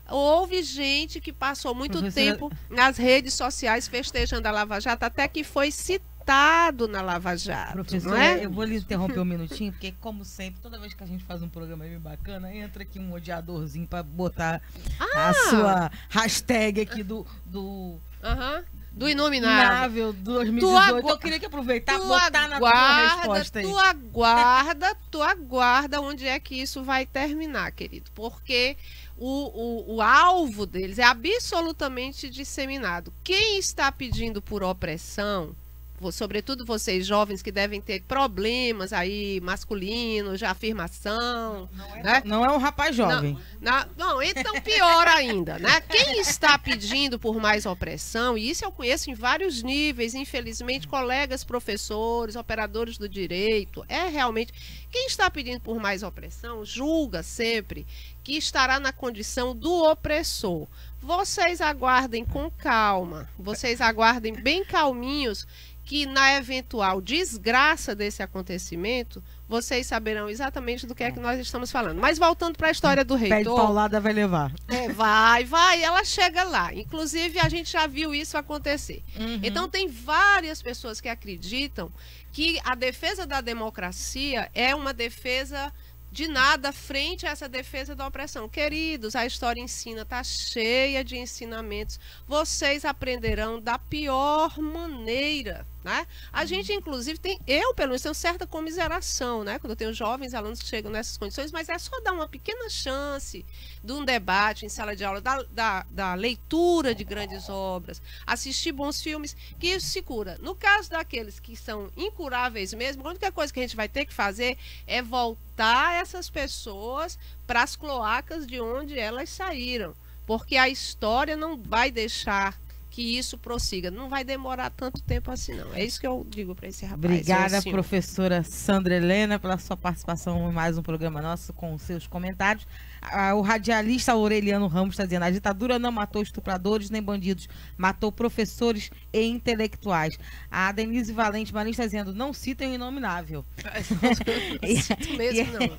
houve gente que passou muito tempo nas redes sociais festejando a Lava Jato, até que foi citado na Lava Jato. Professora, eu vou lhe interromper um minutinho, porque como sempre, toda vez que a gente faz um programa bem bacana, entra aqui um odiadorzinho para botar a sua hashtag aqui do Inominável 2018. Eu queria que aproveitar e botar na tua resposta aí. Tu aguarda onde é que isso vai terminar, querido. Porque o alvo deles é absolutamente disseminado. Quem está pedindo por opressão, sobretudo vocês jovens que devem ter problemas aí masculinos, de afirmação. Não é um rapaz jovem. Não, então pior ainda, né? Quem está pedindo por mais opressão, e isso eu conheço em vários níveis, infelizmente, colegas professores, operadores do direito, realmente, quem está pedindo por mais opressão, julga sempre que estará na condição do opressor. Vocês aguardem com calma, vocês aguardem bem calminhos, que na eventual desgraça desse acontecimento, vocês saberão exatamente do que é que nós estamos falando. Mas voltando para a história do reitor... Pé de paulada vai levar. Vai, ela chega lá. Inclusive, a gente já viu isso acontecer. Então, tem várias pessoas que acreditam que a defesa da democracia é uma defesa de nada frente a essa defesa da opressão. Queridos, a história ensina, está cheia de ensinamentos. Vocês aprenderão da pior maneira, né? A gente, inclusive, eu, pelo menos, tenho certa comiseração, né? Quando eu tenho jovens alunos que chegam nessas condições, mas é só dar uma pequena chance de um debate em sala de aula, da leitura de grandes obras, assistir bons filmes, que isso se cura. No caso daqueles que são incuráveis mesmo, a única coisa que a gente vai ter que fazer é voltar essas pessoas para as cloacas de onde elas saíram, porque a história não vai deixar que isso prossiga. Não vai demorar tanto tempo assim, não. É isso que eu digo para esse rapaz. Obrigada, professora Sandra Helena, pela sua participação em mais um programa nosso com os seus comentários. O radialista Aureliano Ramos está dizendo: a ditadura não matou estupradores nem bandidos, matou professores e intelectuais. A Denise Valente Marinho está dizendo: não citem o inominável. Cito mesmo, não.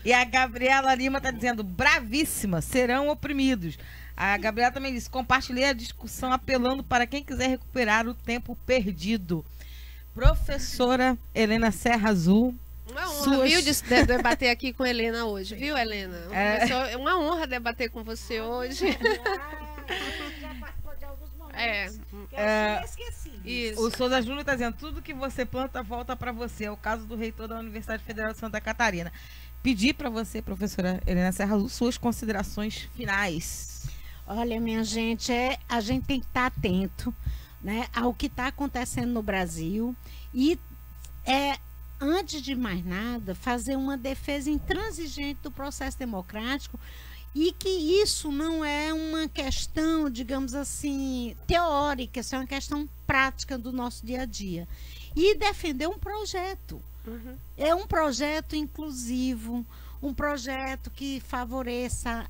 E a Gabriela Lima está dizendo: bravíssima, serão oprimidos. A Gabriela também disse: compartilhei a discussão apelando para quem quiser recuperar o tempo perdido. Professora Helena Serra Azul. Uma honra, viu, de debater aqui com a Helena hoje, viu, Helena? É uma honra debater com você hoje. O Souza Júnior está dizendo: tudo que você planta volta para você. É o caso do reitor da Universidade Federal de Santa Catarina. Pedi para você, professora Helena Serra Azul, suas considerações finais. Olha, minha gente, a gente tem que estar atento, né, ao que está acontecendo no Brasil e, antes de mais nada, fazer uma defesa intransigente do processo democrático e que isso não é uma questão, digamos assim, teórica, isso é uma questão prática do nosso dia a dia. E defender um projeto. É um projeto inclusivo, um projeto que favoreça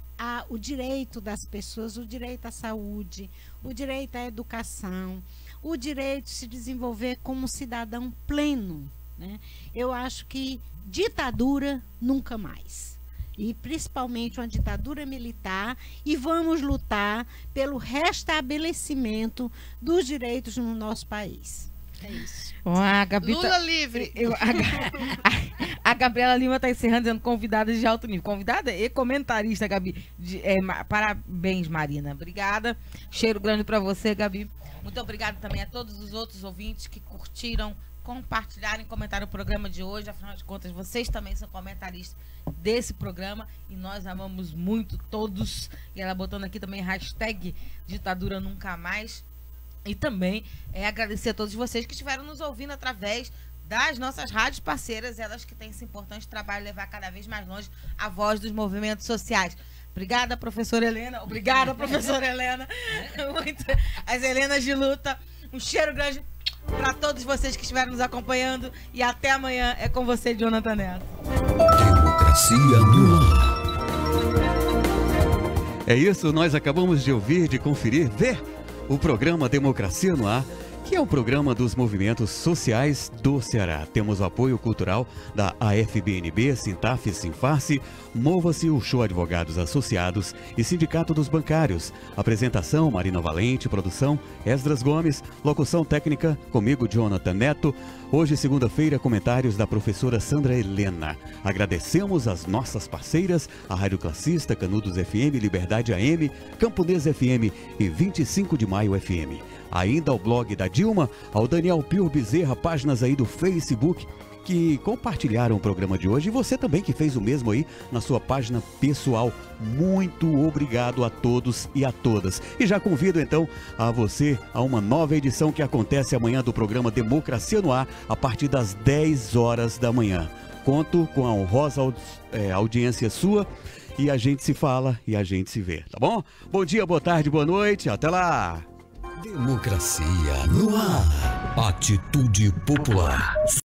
o direito das pessoas, o direito à saúde, o direito à educação, o direito de se desenvolver como cidadão pleno, né? Eu acho que ditadura nunca mais. E principalmente uma ditadura militar, e vamos lutar pelo restabelecimento dos direitos no nosso país. É isso. Lula livre! A Gabriela Lima está encerrando dizendo convidada de alto nível. Convidada e comentarista, Gabi. Parabéns, Marina. Obrigada. Cheiro grande para você, Gabi. Muito obrigada também a todos os outros ouvintes que curtiram, compartilharam e comentaram o programa de hoje. Afinal de contas, vocês também são comentaristas desse programa e nós amamos muito todos. E ela botando aqui também hashtag ditadura nunca mais. E também agradecer a todos vocês que estiveram nos ouvindo através das nossas rádios parceiras, elas que têm esse importante trabalho de levar cada vez mais longe a voz dos movimentos sociais. Obrigada, professora Helena. Obrigada, professora Helena. As Helenas de luta. Um cheiro grande para todos vocês que estiveram nos acompanhando. E até amanhã. É com você, Jonathan Neto. Democracia no ar. É isso, nós acabamos de ouvir, de conferir, ver o programa Democracia no Ar, que é o programa dos movimentos sociais do Ceará. Temos o apoio cultural da AFBNB, Sintaf, Sinfarce, Mova-se, o Show Advogados Associados e Sindicato dos Bancários. Apresentação, Marina Valente, produção, Esdras Gomes, locução técnica, comigo, Jonathan Neto. Hoje, segunda-feira, comentários da professora Sandra Helena. Agradecemos as nossas parceiras, a Rádio Classista, Canudos FM, Liberdade AM, Camponês FM e 25 de Maio FM. Ainda ao blog da Dilma, ao Daniel Pio Bezerra, páginas aí do Facebook que compartilharam o programa de hoje, e você também que fez o mesmo aí na sua página pessoal. Muito obrigado a todos e a todas. E já convido então a você a uma nova edição que acontece amanhã do programa Democracia no Ar, a partir das 10 horas da manhã. Conto com a honrosa audiência sua e a gente se fala e a gente se vê, tá bom? Bom dia, boa tarde, boa noite, até lá! Democracia no ar. Atitude Popular.